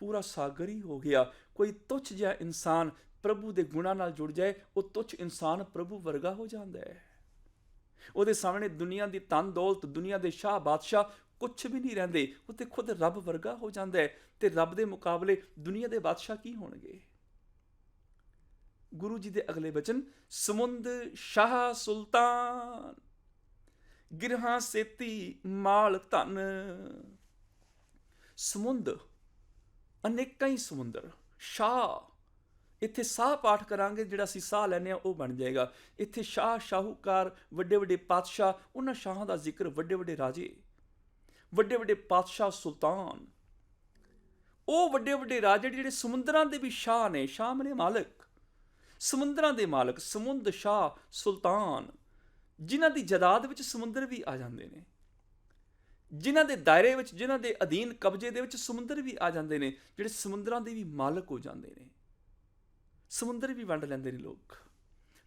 [SPEAKER 1] ਪੂਰਾ ਸਾਗਰ ਹੀ ਹੋ ਗਿਆ। ਕੋਈ ਤੁੱਛ ਜਿਹਾ ਇਨਸਾਨ ਪ੍ਰਭੂ ਦੇ ਗੁਣਾਂ ਨਾਲ ਜੁੜ ਜਾਏ, ਉਹ ਤੁੱਛ ਇਨਸਾਨ ਪ੍ਰਭੂ ਵਰਗਾ ਹੋ ਜਾਂਦਾ ਹੈ। ਉਹਦੇ ਸਾਹਮਣੇ ਦੁਨੀਆ ਦੀ ਧਨ ਦੌਲਤ, ਦੁਨੀਆ ਦੇ ਸ਼ਾਹ ਬਾਦਸ਼ਾਹ ਕੁਛ ਵੀ ਨਹੀਂ ਰਹਿੰਦੇ। ਉਹ ਤੇ ਖੁਦ ਰੱਬ ਵਰਗਾ ਹੋ ਜਾਂਦਾ ਹੈ। ਤੇ ਰੱਬ ਦੇ ਮੁਕਾਬਲੇ ਦੁਨੀਆ ਦੇ ਬਾਦਸ਼ਾਹ ਕੀ ਹੋਣਗੇ? ਗੁਰੂ ਜੀ ਦੇ ਅਗਲੇ ਬਚਨ, ਸਮੁੰਦ ਸ਼ਾਹ ਸੁਲਤਾਨ, ਗਿਰਹਾਂ ਸੇਤੀ ਮਾਲ ਧਨ। ਸਮੁੰਦ, ਅਨੇਕਾਂ ਹੀ ਸਮੁੰਦਰ। ਸ਼ਾਹ, ਇੱਥੇ ਸਾਹ ਪਾਠ ਕਰਾਂਗੇ, ਜਿਹੜਾ ਅਸੀਂ ਸਾਹ ਲੈਂਦੇ ਹਾਂ ਉਹ ਬਣ ਜਾਏਗਾ। ਇੱਥੇ ਸ਼ਾਹ, ਸ਼ਾਹੂਕਾਰ, ਵੱਡੇ ਵੱਡੇ ਪਾਤਸ਼ਾਹ, ਉਹਨਾਂ ਸ਼ਾਹਾਂ ਦਾ ਜ਼ਿਕਰ, ਵੱਡੇ ਵੱਡੇ ਰਾਜੇ, ਵੱਡੇ ਵੱਡੇ ਪਾਤਸ਼ਾਹ, ਸੁਲਤਾਨ। ਉਹ ਵੱਡੇ ਵੱਡੇ ਰਾਜੇ ਜਿਹੜੇ ਸਮੁੰਦਰਾਂ ਦੇ ਵੀ ਸ਼ਾਹ ਨੇ। ਸ਼ਾਹ ਮਨੇ ਮਾਲਕ, ਸਮੁੰਦਰਾਂ ਦੇ ਮਾਲਕ। ਸਮੁੰਦ ਸ਼ਾਹ ਸੁਲਤਾਨ, ਜਿਨ੍ਹਾਂ ਦੀ ਜਾਇਦਾਦ ਵਿੱਚ ਸਮੁੰਦਰ ਵੀ ਆ ਜਾਂਦੇ ਨੇ, ਜਿਨ੍ਹਾਂ ਦੇ ਦਾਇਰੇ ਵਿੱਚ, ਜਿਨ੍ਹਾਂ ਦੇ ਅਧੀਨ ਕਬਜ਼ੇ ਦੇ ਵਿੱਚ ਸਮੁੰਦਰ ਵੀ ਆ ਜਾਂਦੇ ਨੇ, ਜਿਹੜੇ ਸਮੁੰਦਰਾਂ ਦੇ ਵੀ ਮਾਲਕ ਹੋ ਜਾਂਦੇ ਨੇ। ਸਮੁੰਦਰ ਵੀ ਵੰਡ ਲੈਂਦੇ ਨੇ ਲੋਕ।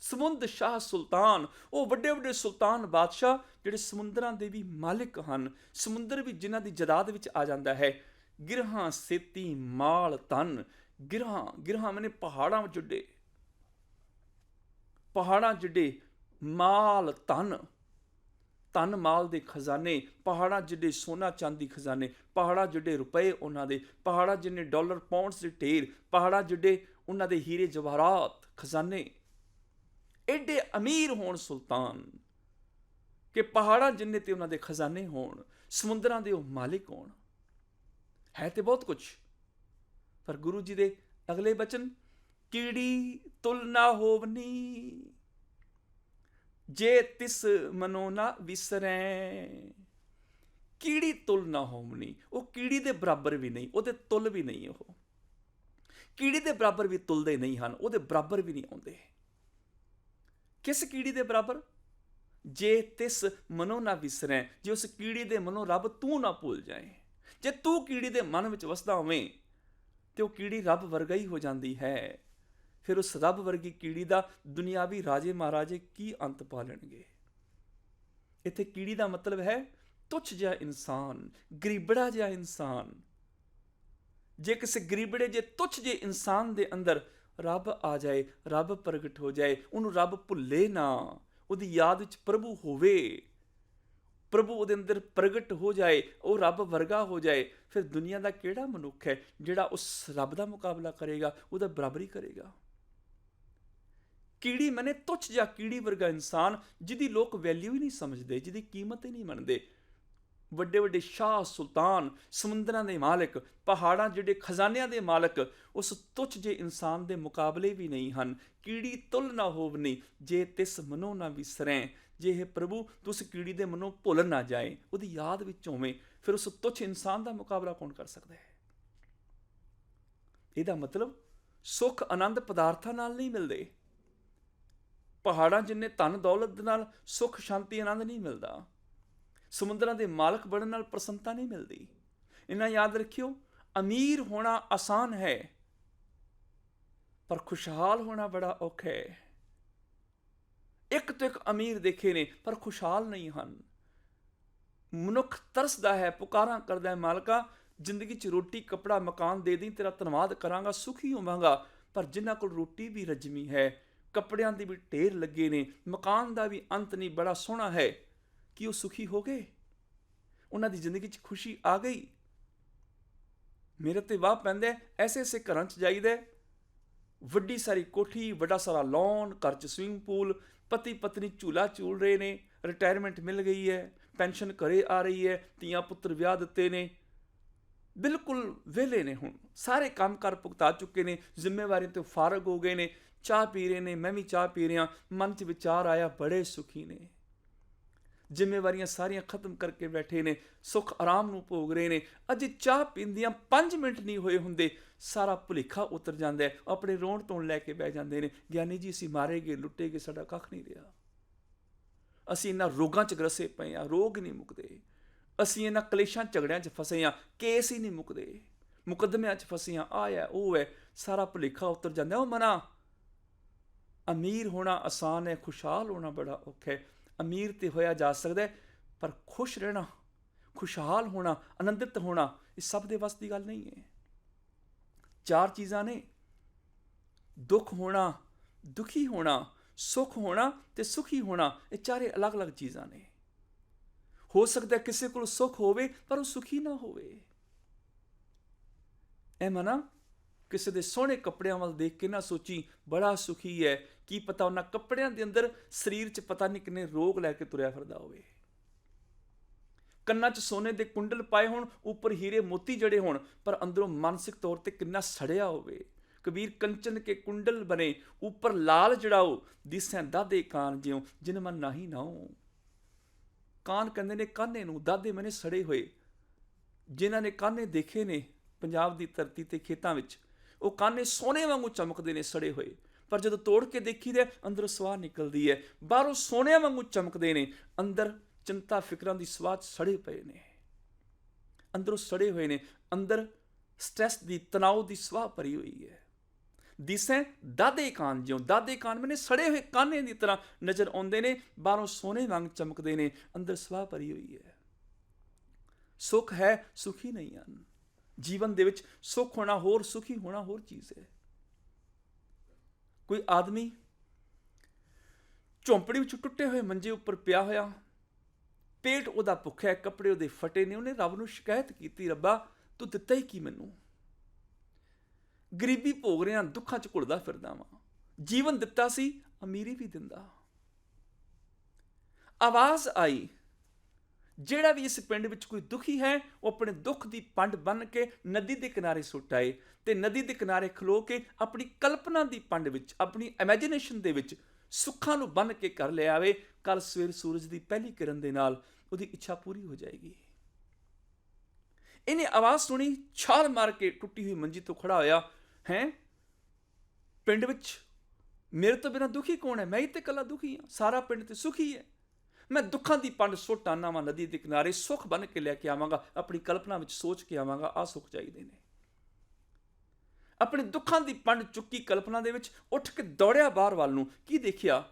[SPEAKER 1] ਸਮੁੰਦ ਸ਼ਾਹ ਸੁਲਤਾਨ, ਉਹ ਵੱਡੇ ਵੱਡੇ ਸੁਲਤਾਨ ਬਾਦਸ਼ਾਹ ਜਿਹੜੇ ਸਮੁੰਦਰਾਂ ਦੇ ਵੀ ਮਾਲਿਕ ਹਨ। ਸਮੁੰਦਰ ਵੀ ਜਿਨ੍ਹਾਂ ਦੀ ਜਾਇਦਾਦ ਵਿੱਚ ਆ ਜਾਂਦਾ ਹੈ। ਗਿਰਹਾਂ ਸੇਤੀ ਮਾਲ ਧਨ। ਗਿਰਹਾਂ, ਗਿਰਹਾਂ ਮਨੇ ਪਹਾੜਾਂ ਵਿੱਚ ਉੱਡੇ, ਪਹਾੜਾਂ ਜਿੱਡੇ ਮਾਲ ਧਨ, ਧਨ ਮਾਲ ਦੇ ਖਜ਼ਾਨੇ। ਪਹਾੜਾਂ ਜਿੱਡੇ ਸੋਨਾ ਚਾਂਦੀ ਖਜ਼ਾਨੇ, ਪਹਾੜਾਂ ਜਿੱਡੇ ਰੁਪਏ ਉਹਨਾਂ ਦੇ, ਪਹਾੜਾਂ ਜਿੰਨੇ ਡਾਲਰ ਪਾਉਂਡਸ ਦੇ ਢੇਰ, ਪਹਾੜਾਂ ਜਿੱਡੇ ਉਹਨਾਂ ਦੇ ਹੀਰੇ ਜਵਾਹਰਾਤ ਖਜ਼ਾਨੇ। ਐਡੇ ਅਮੀਰ ਹੋਣ ਸੁਲਤਾਨ ਕਿ ਪਹਾੜਾਂ ਜਿੰਨੇ ਤੇ ਉਹਨਾਂ ਦੇ ਖਜ਼ਾਨੇ ਹੋਣ, ਸਮੁੰਦਰਾਂ ਦੇ ਉਹ ਮਾਲਿਕ ਹੋਣ। ਹੈ ਤੇ ਬਹੁਤ ਕੁਛ, ਪਰ ਗੁਰੂ ਜੀ ਦੇ ਅਗਲੇ ਬਚਨ, ਕੀੜੀ ਤੁਲ ਨਾ ਹੋਵਨੀ, ਜੇ ਤਿਸ ਮਨੋ ਨਾ ਵਿਸਰੈ। ਕੀੜੀ ਤੁਲ ਨਾ ਹੋਵਨੀ, ਉਹ ਕੀੜੀ ਦੇ ਬਰਾਬਰ ਵੀ ਨਹੀਂ, ਉਹਦੇ ਤੁਲ ਵੀ ਨਹੀਂ। ਉਹ ਕੀੜੀ ਦੇ ਬਰਾਬਰ ਵੀ ਤੁਲਦੇ ਨਹੀਂ ਹਨ, ਉਹਦੇ ਬਰਾਬਰ ਵੀ ਨਹੀਂ ਆਉਂਦੇ। ਕਿਸ ਕੀੜੀ ਦੇ ਬਰਾਬਰ? ਜੇ ਤਿਸ ਮਨੋ ਨਾ ਵਿਸਰੈ, ਜੇ ਉਸ ਕੀੜੀ ਦੇ ਮਨੋਂ ਰੱਬ ਤੂੰ ਨਾ ਭੁੱਲ ਜਾਏ। ਜੇ ਤੂੰ ਕੀੜੀ ਦੇ ਮਨ ਵਿੱਚ ਵਸਦਾ ਹੋਵੇਂ ਤੇ ਉਹ ਕੀੜੀ ਰੱਬ ਵਰਗਾ ਹੀ ਹੋ ਜਾਂਦੀ ਹੈ। ਫਿਰ ਉਸ ਰੱਬ ਵਰਗੀ ਕੀੜੀ ਦਾ ਦੁਨਿਆਵੀ ਰਾਜੇ ਮਹਾਰਾਜੇ ਕੀ ਅੰਤ ਪਾ ਲੈਣਗੇ? ਇੱਥੇ ਕੀੜੀ ਦਾ ਮਤਲਬ ਹੈ ਤੁੱਛ ਜਿਹਾ ਇਨਸਾਨ, ਗਰੀਬੜਾ ਜਿਹਾ ਇਨਸਾਨ, ਜੇ ਕਿਸੇ ਗਰੀਬੜੇ ਜੇ ਤੁੱਛ ਜੇ ਇਨਸਾਨ ਦੇ ਅੰਦਰ ਰੱਬ ਆ ਜਾਏ, ਰੱਬ ਪ੍ਰਗਟ ਹੋ ਜਾਏ, ਉਹਨੂੰ ਰੱਬ ਭੁੱਲੇ ਨਾ, ਉਹਦੀ ਯਾਦ ਵਿੱਚ ਪ੍ਰਭੂ ਹੋਵੇ, ਪ੍ਰਭੂ ਉਹਦੇ ਅੰਦਰ ਪ੍ਰਗਟ ਹੋ ਜਾਏ, ਉਹ ਰੱਬ ਵਰਗਾ ਹੋ ਜਾਏ, ਫਿਰ ਦੁਨੀਆ ਦਾ ਕਿਹੜਾ ਮਨੁੱਖ ਹੈ ਜਿਹੜਾ ਉਸ ਰੱਬ ਦਾ ਮੁਕਾਬਲਾ ਕਰੇਗਾ, ਉਹਦਾ ਬਰਾਬਰੀ ਕਰੇਗਾ। ਕੀੜੀ ਮਨੇ ਤੁੱਛ ਜਾਂ ਕੀੜੀ ਵਰਗਾ ਇਨਸਾਨ, ਜਿਹਦੀ ਲੋਕ ਵੈਲਿਊ ਹੀ ਨਹੀਂ ਸਮਝਦੇ, ਜਿਹਦੀ ਕੀਮਤ ਹੀ ਨਹੀਂ ਮੰਨਦੇ। ਵੱਡੇ ਵੱਡੇ ਸ਼ਾਹ ਸੁਲਤਾਨ, ਸਮੁੰਦਰਾਂ ਦੇ ਮਾਲਕ, ਪਹਾੜਾਂ ਜਿਹੜੇ ਖਜ਼ਾਨਿਆਂ ਦੇ ਮਾਲਕ, ਉਸ ਤੁੱਛ ਜੇ ਇਨਸਾਨ ਦੇ ਮੁਕਾਬਲੇ ਵੀ ਨਹੀਂ ਹਨ। ਕੀੜੀ ਤੁਲ ਨਾ ਹੋਵਨੀ ਜੇ ਤਿਸ ਮਨੋਂ ਨਾ ਵਿਸਰੈ, ਜੇ ਇਹ ਪ੍ਰਭੂ ਤੁਸ ਕੀੜੀ ਦੇ ਮਨੋਂ ਭੁੱਲ ਨਾ ਜਾਏ, ਉਹਦੀ ਯਾਦ ਵਿੱਚ ਹੋਵੇਂ, ਫਿਰ ਉਸ ਤੁੱਛ ਇਨਸਾਨ ਦਾ ਮੁਕਾਬਲਾ ਕੌਣ ਕਰ ਸਕਦਾ ਹੈ? ਇਹਦਾ ਮਤਲਬ ਸੁੱਖ ਆਨੰਦ ਪਦਾਰਥਾਂ ਨਾਲ ਨਹੀਂ ਮਿਲਦੇ। ਪਹਾੜਾਂ ਜਿੰਨੇ ਧਨ ਦੌਲਤ ਦੇ ਨਾਲ ਸੁੱਖ ਸ਼ਾਂਤੀ ਆਨੰਦ ਨਹੀਂ ਮਿਲਦਾ। ਸਮੁੰਦਰਾਂ ਦੇ ਮਾਲਕ ਬਣਨ ਨਾਲ ਪ੍ਰਸੰਨਤਾ ਨਹੀਂ ਮਿਲਦੀ। ਇਹਨਾਂ ਯਾਦ ਰੱਖਿਓ, ਅਮੀਰ ਹੋਣਾ ਆਸਾਨ ਹੈ ਪਰ ਖੁਸ਼ਹਾਲ ਹੋਣਾ ਬੜਾ ਔਖਾ ਹੈ। ਇੱਕ ਤੋਂ ਇੱਕ ਅਮੀਰ ਦੇਖੇ ਨੇ ਪਰ ਖੁਸ਼ਹਾਲ ਨਹੀਂ ਹਨ। ਮਨੁੱਖ ਤਰਸਦਾ ਹੈ, ਪੁਕਾਰਾਂ ਕਰਦਾ ਹੈ, ਮਾਲਕਾ ਜ਼ਿੰਦਗੀ 'ਚ ਰੋਟੀ ਕੱਪੜਾ ਮਕਾਨ ਦੇ ਦੇਈਂ, ਤੇਰਾ ਧੰਨਵਾਦ ਕਰਾਂਗਾ, ਸੁਖੀ ਹੋਵਾਂਗਾ। ਪਰ ਜਿਨ੍ਹਾਂ ਕੋਲ ਰੋਟੀ ਵੀ ਰਜਮੀ ਹੈ, ਕੱਪੜਿਆਂ ਦੇ ਵੀ ਢੇਰ ਲੱਗੇ ਨੇ, ਮਕਾਨ ਦਾ ਵੀ ਅੰਤ ਨਹੀਂ, ਬੜਾ ਸੋਹਣਾ ਹੈ, ਕਿ ਉਹ ਸੁਖੀ ਹੋ ਗਏ? ਉਹਨਾਂ ਦੀ ਜ਼ਿੰਦਗੀ 'ਚ ਖੁਸ਼ੀ ਆ ਗਈ? ਮੇਰੇ ਤੇ ਵਾਹ ਪੈਂਦਾ, ਐਸੇ ਐਸੇ ਘਰਾਂ 'ਚ ਜਾਈਦਾ, ਵੱਡੀ ਸਾਰੀ ਕੋਠੀ, ਵੱਡਾ ਸਾਰਾ ਲੌਨ, ਘਰ 'ਚ ਸਵਿਮਿੰਗ ਪੂਲ, ਪਤੀ ਪਤਨੀ ਝੂਲਾ ਝੂਲ ਰਹੇ ਨੇ, ਰਿਟਾਇਰਮੈਂਟ ਮਿਲ ਗਈ ਹੈ, ਪੈਨਸ਼ਨ ਘਰੇ ਆ ਰਹੀ ਹੈ, ਧੀਆਂ ਪੁੱਤਰ ਵਿਆਹ ਦਿੱਤੇ ਨੇ, ਬਿਲਕੁਲ ਵਿਹਲੇ ਨੇ, ਹੁਣ ਸਾਰੇ ਕੰਮ ਕਰ ਭੁਗਤਾ ਚੁੱਕੇ ਨੇ, ਜ਼ਿੰਮੇਵਾਰੀ ਤੋਂ ਫਾਰਗ ਹੋ ਗਏ ਨੇ, ਚਾਹ ਪੀ ਰਹੇ ਨੇ, ਮੈਂ ਵੀ ਚਾਹ ਪੀ ਰਿਹਾ, ਮਨ 'ਚ ਵਿਚਾਰ ਆਇਆ, ਬੜੇ ਸੁਖੀ ਨੇ, ਜ਼ਿੰਮੇਵਾਰੀਆਂ ਸਾਰੀਆਂ ਖਤਮ ਕਰਕੇ ਬੈਠੇ ਨੇ, ਸੁੱਖ ਆਰਾਮ ਨੂੰ ਭੋਗ ਰਹੇ ਨੇ। ਅਜੇ ਚਾਹ ਪੀਂਦੀਆਂ 5 ਮਿੰਟ ਨਹੀਂ ਹੋਏ ਹੁੰਦੇ, ਸਾਰਾ ਭੁਲੇਖਾ ਉਤਰ ਜਾਂਦਾ ਹੈ, ਆਪਣੇ ਰੋਣ ਧੋਣ ਲੈ ਕੇ ਬਹਿ ਜਾਂਦੇ ਨੇ, ਗਿਆਨੀ ਜੀ ਅਸੀਂ ਮਾਰੇ ਗਏ, ਲੁੱਟੇ ਗਏ, ਸਾਡਾ ਕੱਖ ਨਹੀਂ ਰਿਹਾ, ਅਸੀਂ ਇਹਨਾਂ ਰੋਗਾਂ 'ਚ ਗਰਸੇ ਪਏ ਹਾਂ, ਰੋਗ ਨਹੀਂ ਮੁੱਕਦੇ, ਅਸੀਂ ਇਹਨਾਂ ਕਲੇਸ਼ਾਂ ਝਗੜਿਆਂ 'ਚ ਫਸੇ ਹਾਂ, ਕੇਸ ਹੀ ਨਹੀਂ ਮੁੱਕਦੇ, ਮੁਕੱਦਮਿਆਂ 'ਚ ਫਸੇ ਹਾਂ, ਆਹ ਹੈ ਉਹ ਹੈ, ਸਾਰਾ ਭੁਲੇਖਾ ਉਤਰ ਜਾਂਦਾ। ਉਹ ਮਨਾ, ਅਮੀਰ ਹੋਣਾ ਆਸਾਨ ਹੈ, ਖੁਸ਼ਹਾਲ ਹੋਣਾ ਬੜਾ ਔਖਾ ਹੈ। ਅਮੀਰ ਤੇ ਹੋਇਆ ਜਾ ਸਕਦਾ ਹੈ, ਪਰ ਖੁਸ਼ ਰਹਿਣਾ, ਖੁਸ਼ਹਾਲ ਹੋਣਾ, ਆਨੰਦਿਤ ਹੋਣਾ, ਇਹ ਸਭ ਦੇ ਵੱਸ ਦੀ ਗੱਲ ਨਹੀਂ ਹੈ। 4 ਚੀਜ਼ਾਂ ਨੇ, ਦੁੱਖ ਹੋਣਾ, ਦੁਖੀ ਹੋਣਾ, ਸੁੱਖ ਹੋਣਾ ਤੇ ਸੁਖੀ ਹੋਣਾ, ਇਹ ਚਾਰੇ ਅਲੱਗ-ਅਲੱਗ ਚੀਜ਼ਾਂ ਨੇ। ਹੋ ਸਕਦਾ ਕਿਸੇ ਕੋਲ ਸੁੱਖ ਹੋਵੇ ਪਰ ਉਹ ਸੁਖੀ ਨਾ ਹੋਵੇ। ਇਹ ਮਨਾ ਕਿਸੇ ਦੇ ਸੋਹਣੇ ਕੱਪੜਿਆਂ ਵੱਲ ਦੇਖ ਕੇ ਨਾ ਸੋਚੀ ਬੜਾ ਸੁਖੀ ਹੈ, ਕੀ ਪਤਾ ਉਹਨਾਂ ਕੱਪੜਿਆਂ ਦੇ ਅੰਦਰ ਸਰੀਰ 'ਚ ਪਤਾ ਨਹੀਂ ਕਿੰਨੇ ਰੋਗ ਲੈ ਕੇ ਤੁਰਿਆ ਫਿਰਦਾ ਹੋਵੇ। ਕੰਨਾਂ 'ਚ ਸੋਨੇ ਦੇ ਕੁੰਡਲ ਪਾਏ ਹੋਣ, ਉੱਪਰ ਹੀਰੇ ਮੋਤੀ ਜੜੇ ਹੋਣ, ਪਰ ਅੰਦਰੋਂ ਮਾਨਸਿਕ ਤੌਰ ਤੇ ਕਿੰਨਾ ਸੜਿਆ ਹੋਵੇ। ਕਬੀਰ ਕੰਚਨ ਕੇ ਕੁੰਡਲ ਬਣੇ, ਉੱਪਰ ਲਾਲ ਜੜਾਓ, ਦਿਸੈਂ ਦਾਦੇ ਕਾਨ ਜਿਉ, ਜਿਨ ਮਨ ਨਾਹੀ ਨਾਉ। ਕਾਨ ਕਹਿੰਦੇ ਨੇ ਕਾਨੇ ਨੂੰ, ਦਾਦੇ ਮਨੇ ਸੜੇ ਹੋਏ। ਜਿਨ੍ਹਾਂ ਨੇ ਕਾਨੇ ਦੇਖੇ ਨੇ ਪੰਜਾਬ ਦੀ ਧਰਤੀ ਤੇ ਖੇਤਾਂ ਵਿੱਚ, ਉਹ ਕਾਨੇ ਸੋਨੇ ਵਾਂਗੂ ਚਮਕਦੇ ਨੇ ਸੜੇ ਹੋਏ, ਪਰ ਜਦੋਂ ਤੋੜ ਕੇ ਦੇਖੀਦਾ ਅੰਦਰੋਂ ਸਵਾਹ ਨਿਕਲਦੀ ਹੈ। ਬਾਹਰੋਂ ਸੋਨੇ ਵਾਂਗੂ ਚਮਕਦੇ ਨੇ, ਅੰਦਰ ਚਿੰਤਾ ਫਿਕਰਾਂ ਦੀ ਸਵਾਹ ਸੜੇ ਪਏ ਨੇ, ਅੰਦਰੋਂ ਸੜੇ ਹੋਏ ਨੇ, ਅੰਦਰ ਸਟ੍ਰੈਸ ਦੀ, ਤਣਾਅ ਦੀ ਸਵਾਹ ਭਰੀ ਹੋਈ ਹੈ। ਦਿਸੈਂ ਦਾਦੇ ਕਾਨ ਜਿਉਂ, ਦਾਦੇ ਕਾਨ ਮੈਨੇ ਸੜੇ ਹੋਏ ਕਾਨੇ ਦੀ ਤਰ੍ਹਾਂ ਨਜ਼ਰ ਆਉਂਦੇ ਨੇ, ਬਾਹਰੋਂ ਸੋਨੇ ਵਾਂਗ ਚਮਕਦੇ ਨੇ, ਅੰਦਰ ਸਵਾਹ ਭਰੀ ਹੋਈ ਹੈ। ਸੁੱਖ ਹੈ, ਸੁਖੀ ਨਹੀਂ ਹਨ। ਜੀਵਨ ਦੇ ਵਿੱਚ ਸੁੱਖ ਹੋਣਾ ਹੋਰ, ਸੁਖੀ ਹੋਣਾ ਹੋਰ ਚੀਜ਼ ਹੈ। ਕੋਈ ਆਦਮੀ ਝੌਂਪੜੀ ਵਿੱਚ ਟੁੱਟੇ ਹੋਏ ਮੰਜੇ ਉੱਪਰ ਪਿਆ ਹੋਇਆ, ਪੇਟ ਉਹਦਾ ਭੁੱਖਿਆ, ਕੱਪੜੇ ਉਹਦੇ ਫਟੇ ਨੇ, ਉਹਨੇ ਰੱਬ ਨੂੰ ਸ਼ਿਕਾਇਤ ਕੀਤੀ, ਰੱਬਾ ਤੂੰ ਦਿੱਤਾ ਹੀ ਕੀ ਮੈਨੂੰ? ਗਰੀਬੀ ਭੋਗ ਰਿਹਾ, ਦੁੱਖਾਂ 'ਚ ਘੁਲਦਾ ਫਿਰਦਾ ਵਾਂ, ਜੀਵਨ ਦਿੱਤਾ ਸੀ, ਅਮੀਰੀ ਵੀ ਦਿੰਦਾ। ਆਵਾਜ਼ ਆਈ, ਜਿਹੜਾ ਵੀ ਇਸ ਪਿੰਡ ਵਿੱਚ ਕੋਈ ਦੁਖੀ ਹੈ, ਉਹ ਆਪਣੇ ਦੁੱਖ ਦੀ ਪੰਡ ਬੰਨ੍ਹ ਕੇ ਨਦੀ ਦੇ ਕਿਨਾਰੇ ਸੁੱਟ ਆਏ, ਤੇ ਨਦੀ ਦੇ ਕਿਨਾਰੇ ਖਲੋ ਕੇ ਆਪਣੀ ਕਲਪਨਾ ਦੀ ਪੰਡ ਵਿੱਚ, ਆਪਣੀ ਇਮੈਜੀਨੇਸ਼ਨ ਦੇ ਵਿੱਚ ਸੁੱਖਾਂ ਨੂੰ ਬੰਨ੍ਹ ਕੇ ਕਰ ਲਿਆਵੇ। ਕੱਲ ਸਵੇਰ ਸੂਰਜ ਦੀ ਪਹਿਲੀ ਕਿਰਨ ਦੇ ਨਾਲ ਉਹਦੀ ਇੱਛਾ ਪੂਰੀ ਹੋ ਜਾਏਗੀ। ਇਹਨੇ ਆਵਾਜ਼ ਸੁਣੀ, ਛਾਲ ਮਾਰ ਕੇ ਟੁੱਟੀ ਹੋਈ ਮੰਜੀ ਤੋਂ ਖੜਾ ਹੋਇਆ, ਹੈਂ ਪਿੰਡ ਵਿੱਚ ਮੇਰੇ ਤੋਂ ਬਿਨਾਂ ਦੁਖੀ ਕੌਣ ਹੈ? ਮੈਂ ਹੀ ਤੇ ਇਕੱਲਾ ਦੁਖੀ ਹਾਂ, ਸਾਰਾ ਪਿੰਡ ਤੇ ਸੁਖੀ ਹੈ। ਮੈਂ ਦੁੱਖਾਂ ਦੀ ਪੰਡ ਸੁੱਟ ਆਨਾ ਵਾਂ ਨਦੀ ਦੇ ਕਿਨਾਰੇ, ਸੁੱਖ ਬਣ ਕੇ ਲੈ ਕੇ ਆਵਾਂਗਾ, ਆਪਣੀ ਕਲਪਨਾ ਵਿੱਚ ਸੋਚ ਕੇ ਆਵਾਂਗਾ, ਆਹ ਸੁੱਖ ਚਾਹੀਦੇ ਨੇ। ਆਪਣੇ ਦੁੱਖਾਂ ਦੀ ਪੰਡ ਚੁੱਕੀ ਕਲਪਨਾ ਦੇ ਵਿੱਚ, ਉੱਠ ਕੇ ਦੌੜਿਆ ਬਾਹਰ ਵੱਲ ਨੂੰ। ਕੀ ਦੇਖਿਆ?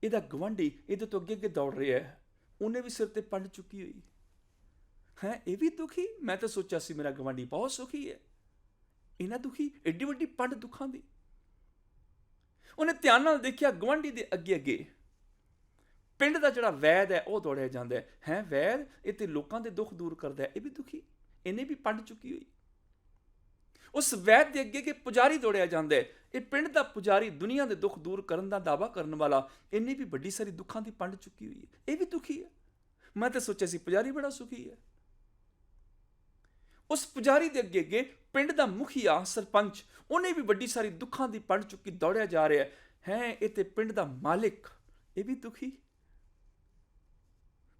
[SPEAKER 1] ਇਹਦਾ ਗਵਾਂਢੀ ਇਹਦੇ ਤੋਂ ਅੱਗੇ ਅੱਗੇ ਦੌੜ ਰਿਹਾ ਹੈ, ਉਹਨੇ ਵੀ ਸਿਰ ਤੇ ਪੰਡ ਚੁੱਕੀ ਹੋਈ ਹੈ। ਇਹ ਵੀ ਦੁਖੀ? ਮੈਂ ਤਾਂ ਸੋਚਿਆ ਸੀ ਮੇਰਾ ਗਵਾਂਢੀ ਬਹੁਤ ਸੁਖੀ ਹੈ। ਇਹਨਾਂ ਦੁਖੀ, ਏਡੀ ਵੱਡੀ ਪੰਡ ਦੁੱਖਾਂ ਦੀ। ਉਹਨੇ ਧਿਆਨ ਨਾਲ ਦੇਖਿਆ, ਗੁਆਂਢੀ ਦੇ ਅੱਗੇ ਅੱਗੇ ਪਿੰਡ ਦਾ ਜਿਹੜਾ ਵੈਦ ਹੈ ਉਹ ਦੌੜਿਆ ਜਾਂਦਾ ਹੈ। ਵੈਦ, ਇਹ ਤੇ ਲੋਕਾਂ ਦੇ ਦੁੱਖ ਦੂਰ ਕਰਦਾ ਹੈ, ਇਹ ਵੀ ਦੁਖੀ, ਇਹਨੇ ਵੀ ਪੰਡ ਚੁੱਕੀ ਹੋਈ। ਉਸ ਵੈਦ ਦੇ ਅੱਗੇ ਪੁਜਾਰੀ ਦੌੜਿਆ ਜਾਂਦਾ ਹੈ, ਇਹ ਪਿੰਡ ਦਾ ਪੁਜਾਰੀ, ਦੁਨੀਆ ਦੇ ਦੁੱਖ ਦੂਰ ਕਰਨ ਦਾ ਦਾਅਵਾ ਕਰਨ ਵਾਲਾ, ਇਹਨੇ ਵੀ ਵੱਡੀ ਸਾਰੀ ਦੁੱਖਾਂ ਦੀ ਪੰਡ ਚੁੱਕੀ ਹੋਈ ਹੈ, ਇਹ ਵੀ ਦੁਖੀ ਹੈ। ਮੈਂ ਤਾਂ ਸੋਚਿਆ ਸੀ ਪੁਜਾਰੀ ਬੜਾ ਸੁਖੀ ਹੈ। ਉਸ ਪੁਜਾਰੀ ਦੇ ਅੱਗੇ ਅੱਗੇ ਪਿੰਡ ਦਾ ਮੁਖੀਆ, ਸਰਪੰਚ, ਉਹਨੇ ਵੀ ਵੱਡੀ ਸਾਰੀ ਦੁੱਖਾਂ ਦੀ ਪੰਡ ਚੁੱਕੀ ਦੌੜਿਆ ਜਾ ਰਿਹਾ ਹੈ। ਇਹ ਤੇ ਪਿੰਡ ਦਾ ਮਾਲਿਕ, ਇਹ ਵੀ ਦੁਖੀ।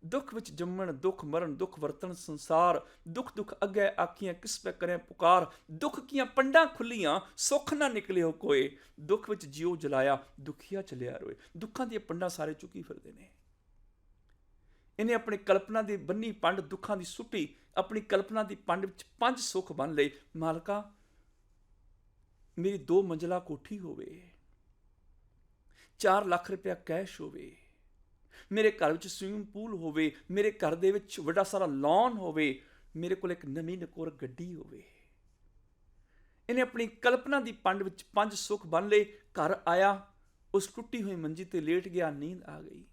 [SPEAKER 1] ਦੁੱਖ ਵਿੱਚ ਜੰਮਣ, ਦੁੱਖ ਮਰਨ, ਦੁੱਖ ਵਰਤਣ ਸੰਸਾਰ, ਦੁੱਖ ਦੁੱਖ ਅੱਗੇ ਆਖੀਆਂ ਕਿਸ ਪੈ ਕਰੇ ਪੁਕਾਰ, ਦੁੱਖ ਕੀਆਂ ਪੰਡਾਂ ਖੁੱਲੀਆਂ ਸੁੱਖ ਨਾ ਨਿਕਲਿਓ ਕੋਏ, ਦੁੱਖ ਵਿੱਚ ਜਿਉ ਜਲਾਇਆ ਦੁਖੀਆ ਚਲਿਆ ਰੋਏ। ਦੁੱਖਾਂ ਦੀਆਂ ਪੰਡਾਂ ਸਾਰੇ ਚੁੱਕੀ ਫਿਰਦੇ ਨੇ। ਇਹਨੇ ਆਪਣੀ ਕਲਪਨਾ ਦੀ ਬੰਨੀ ਪੰਡ ਦੁੱਖਾਂ ਦੀ ਸੁੱਟੀ, ਆਪਣੀ ਕਲਪਨਾ ਦੀ ਪੰਡ ਵਿੱਚ 5 ਸੁੱਖ ਬੰਨ ਲਏ। ਮਾਲਕਾ, ਮੇਰੀ 2 ਮੰਜ਼ਲਾ ਕੋਠੀ ਹੋਵੇ, 4 ਲੱਖ ਰੁਪਇਆ ਕੈਸ਼ ਹੋਵੇ, ਮੇਰੇ ਘਰ ਵਿੱਚ ਸਵਿਮਿੰਗ ਪੂਲ ਹੋਵੇ, ਮੇਰੇ ਘਰ ਦੇ ਵਿੱਚ ਵੱਡਾ ਸਾਰਾ ਲੌਨ ਹੋਵੇ, ਮੇਰੇ ਕੋਲ ਇੱਕ ਨਵੀਂ ਨਕੋਰ ਗੱਡੀ ਹੋਵੇ। ਇਹਨੇ ਆਪਣੀ ਕਲਪਨਾ ਦੀ ਪੰਡ ਵਿੱਚ 5 ਸੁੱਖ ਬੰਨ ਲਏ। ਘਰ ਆਇਆ, ਉਸ ਟੁੱਟੀ ਹੋਈ ਮੰਜੀ ਤੇ ਲੇਟ ਗਿਆ, ਨੀਂਦ ਆ ਗਈ।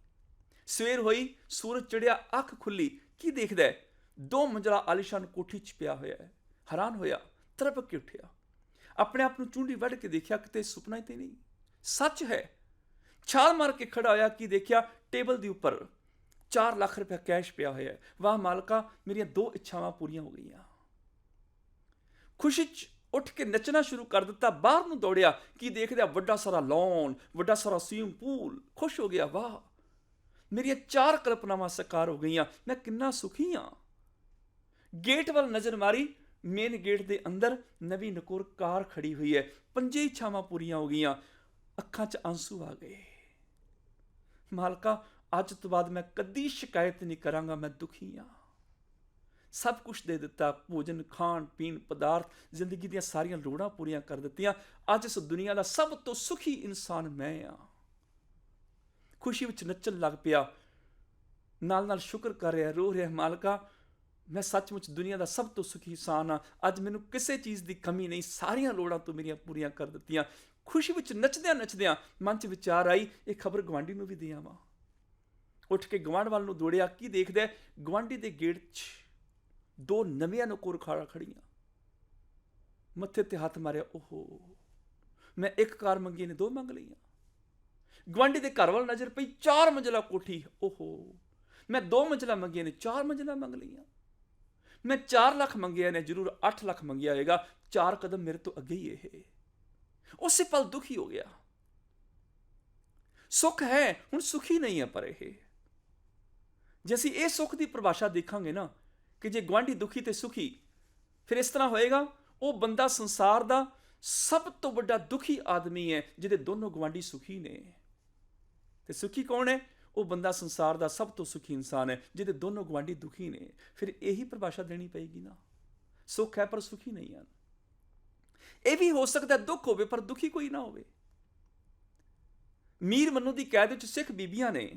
[SPEAKER 1] ਸਵੇਰ ਹੋਈ, ਸੂਰਜ ਚੜਿਆ, ਅੱਖ ਖੁੱਲੀ, ਕੀ ਦੇਖਦਾ ਹੈ? 2 ਮੰਜ਼ਲਾ ਆਲੀਸ਼ਾਨ ਕੋਠੀ 'ਚ ਪਿਆ ਹੋਇਆ ਹੈ। ਹੈਰਾਨ ਹੋਇਆ, ਤੜਪ ਕੇ ਉੱਠਿਆ, ਆਪਣੇ ਆਪ ਨੂੰ ਚੁੰਡੀ ਵੱਢ ਕੇ ਦੇਖਿਆ, ਕਿਤੇ ਸੁਪਨਾ ਹੀ ਤੇ ਨਹੀਂ, ਸੱਚ ਹੈ। ਛਾਲ ਮਾਰ ਕੇ ਖੜਾ ਹੋਇਆ, ਕੀ ਦੇਖਿਆ? ਟੇਬਲ ਦੇ ਉੱਪਰ 4 ਲੱਖ ਰੁਪਇਆ ਕੈਸ਼ ਪਿਆ ਹੋਇਆ ਹੈ। ਵਾਹ ਮਾਲਕਾ, ਮੇਰੀਆਂ 2 ਇੱਛਾਵਾਂ ਪੂਰੀਆਂ ਹੋ ਗਈਆਂ। ਖੁਸ਼ੀ 'ਚ ਉੱਠ ਕੇ ਨੱਚਣਾ ਸ਼ੁਰੂ ਕਰ ਦਿੱਤਾ। ਬਾਹਰ ਨੂੰ ਦੌੜਿਆ, ਕੀ ਦੇਖਦਾ? ਵੱਡਾ ਸਾਰਾ ਲੌਨ, ਵੱਡਾ ਸਾਰਾ ਸਵਿਮਿੰਗ ਪੂਲ। ਖੁਸ਼ ਹੋ ਗਿਆ, ਵਾਹ ਮੇਰੀਆਂ 4 ਕਲਪਨਾਵਾਂ ਸਾਕਾਰ ਹੋ ਗਈਆਂ, ਮੈਂ ਕਿੰਨਾ ਸੁਖੀ ਹਾਂ। ਗੇਟ ਵੱਲ ਨਜ਼ਰ ਮਾਰੀ, ਮੇਨ ਗੇਟ ਦੇ ਅੰਦਰ ਨਵੀਂ ਨਕੋਰ ਕਾਰ ਖੜੀ ਹੋਈ ਹੈ। 5 ਇੱਛਾਵਾਂ ਪੂਰੀਆਂ ਹੋ ਗਈਆਂ। ਅੱਖਾਂ 'ਚ ਆਂਸੂ ਆ ਗਏ। ਮਾਲਕਾ, ਅੱਜ ਤੋਂ ਬਾਅਦ ਮੈਂ ਕਦੀ ਸ਼ਿਕਾਇਤ ਨਹੀਂ ਕਰਾਂਗਾ, ਮੈਂ ਦੁਖੀ ਹਾਂ। ਸਭ ਕੁਝ ਦੇ ਦਿੱਤਾ, ਭੋਜਨ, ਖਾਣ ਪੀਣ, ਪਦਾਰਥ, ਜ਼ਿੰਦਗੀ ਦੀਆਂ ਸਾਰੀਆਂ ਲੋੜਾਂ ਪੂਰੀਆਂ ਕਰ ਦਿੱਤੀਆਂ। ਅੱਜ ਇਸ ਦੁਨੀਆ ਦਾ ਸਭ ਤੋਂ ਸੁਖੀ ਇਨਸਾਨ ਮੈਂ ਹਾਂ। ਖੁਸ਼ੀ ਵਿੱਚ ਨੱਚਣ ਲੱਗ ਪਿਆ, ਨਾਲ ਨਾਲ ਸ਼ੁਕਰ ਕਰ ਰਿਹਾ, ਰੋ ਰਿਹਾ, ਮਾਲਕਾ ਮੈਂ ਸੱਚਮੁੱਚ ਦੁਨੀਆ ਦਾ ਸਭ ਤੋਂ ਸੁਖੀ ਇਨਸਾਨ ਹਾਂ। ਅੱਜ ਮੈਨੂੰ ਕਿਸੇ ਚੀਜ਼ ਦੀ ਕਮੀ ਨਹੀਂ, ਸਾਰੀਆਂ ਲੋੜਾਂ ਤੂੰ ਮੇਰੀਆਂ ਪੂਰੀਆਂ ਕਰ ਦਿੱਤੀਆਂ। ਖੁਸ਼ੀ ਵਿੱਚ ਨੱਚਦਿਆਂ ਨੱਚਦਿਆਂ ਮਨ 'ਚ ਵਿਚਾਰ ਆਈ, ਇਹ ਖਬਰ ਗੁਆਂਢੀ ਨੂੰ ਵੀ ਦੇ ਆਵਾਂ। ਉੱਠ ਕੇ ਗੁਆਂਢ ਵੱਲ ਨੂੰ ਦੌੜਿਆ, ਕੀ ਦੇਖਦਾ? ਗੁਆਂਢੀ ਦੇ ਗੇਟ 'ਚ 2 ਨਵੀਆਂ ਨਕੋਰ ਖੜੀਆਂ। ਮੱਥੇ ਤੇ ਹੱਥ ਮਾਰਿਆ, ਓਹੋ, ਮੈਂ 1 ਕਾਰ ਮੰਗੀ ਨੇ 2 ਮੰਗ ਲਈਆਂ। ਗੁਆਂਢੀ ਦੇ ਘਰ ਵੱਲ ਨਜ਼ਰ ਪਈ, 4 ਮੰਜ਼ਲਾ ਕੋਠੀ, ਓਹੋ, ਮੈਂ 2 ਮੰਜ਼ਲਾ ਮੰਗੀਆਂ ਨੇ 4 ਮੰਜ਼ਲਾ ਮੰਗ ਲਈਆਂ। ਮੈਂ 4 ਲੱਖ ਮੰਗਿਆ ਨੇ, ਜ਼ਰੂਰ 8 ਲੱਖ ਮੰਗਿਆ ਹੋਏਗਾ, 4 ਕਦਮ ਮੇਰੇ ਤੋਂ ਅੱਗੇ ਹੀ ਇਹ। ਉਸੇ ਪਲ ਦੁਖੀ ਹੋ ਗਿਆ। ਸੁੱਖ ਹੈ, ਹੁਣ ਸੁਖੀ ਨਹੀਂ ਹੈ। ਪਰ ਇਹ, ਜੇ ਅਸੀਂ ਇਹ ਸੁੱਖ ਦੀ ਪਰਿਭਾਸ਼ਾ ਦੇਖਾਂਗੇ ਨਾ, ਕਿ ਜੇ ਗੁਆਂਢੀ ਦੁਖੀ ਤੇ ਸੁਖੀ, ਫਿਰ ਇਸ ਤਰ੍ਹਾਂ ਹੋਏਗਾ, ਉਹ ਬੰਦਾ ਸੰਸਾਰ ਦਾ ਸਭ ਤੋਂ ਵੱਡਾ ਦੁਖੀ ਆਦਮੀ ਹੈ ਜਿਹਦੇ ਦੋਨੋਂ ਗੁਆਂਢੀ ਸੁਖੀ ਨੇ। ਤੇ ਸੁਖੀ ਕੌਣ ਹੈ? ਉਹ ਬੰਦਾ ਸੰਸਾਰ ਦਾ ਸਭ ਤੋਂ ਸੁਖੀ ਇਨਸਾਨ ਹੈ ਜਿਹਦੇ ਦੋਨੋਂ ਗੁਆਂਢੀ ਦੁਖੀ ਨੇ। ਫਿਰ ਇਹੀ ਪਰਿਭਾਸ਼ਾ ਦੇਣੀ ਪਏਗੀ ਨਾ, ਸੁੱਖ ਹੈ ਪਰ ਸੁਖੀ ਨਹੀਂ ਹਨ। ਇਹ ਵੀ ਹੋ ਸਕਦਾ ਦੁੱਖ ਹੋਵੇ ਪਰ ਦੁਖੀ ਕੋਈ ਨਾ ਹੋਵੇ। ਮੀਰ ਮੰਨੂ ਦੀ ਕੈਦ ਵਿੱਚ ਸਿੱਖ ਬੀਬੀਆਂ ਨੇ,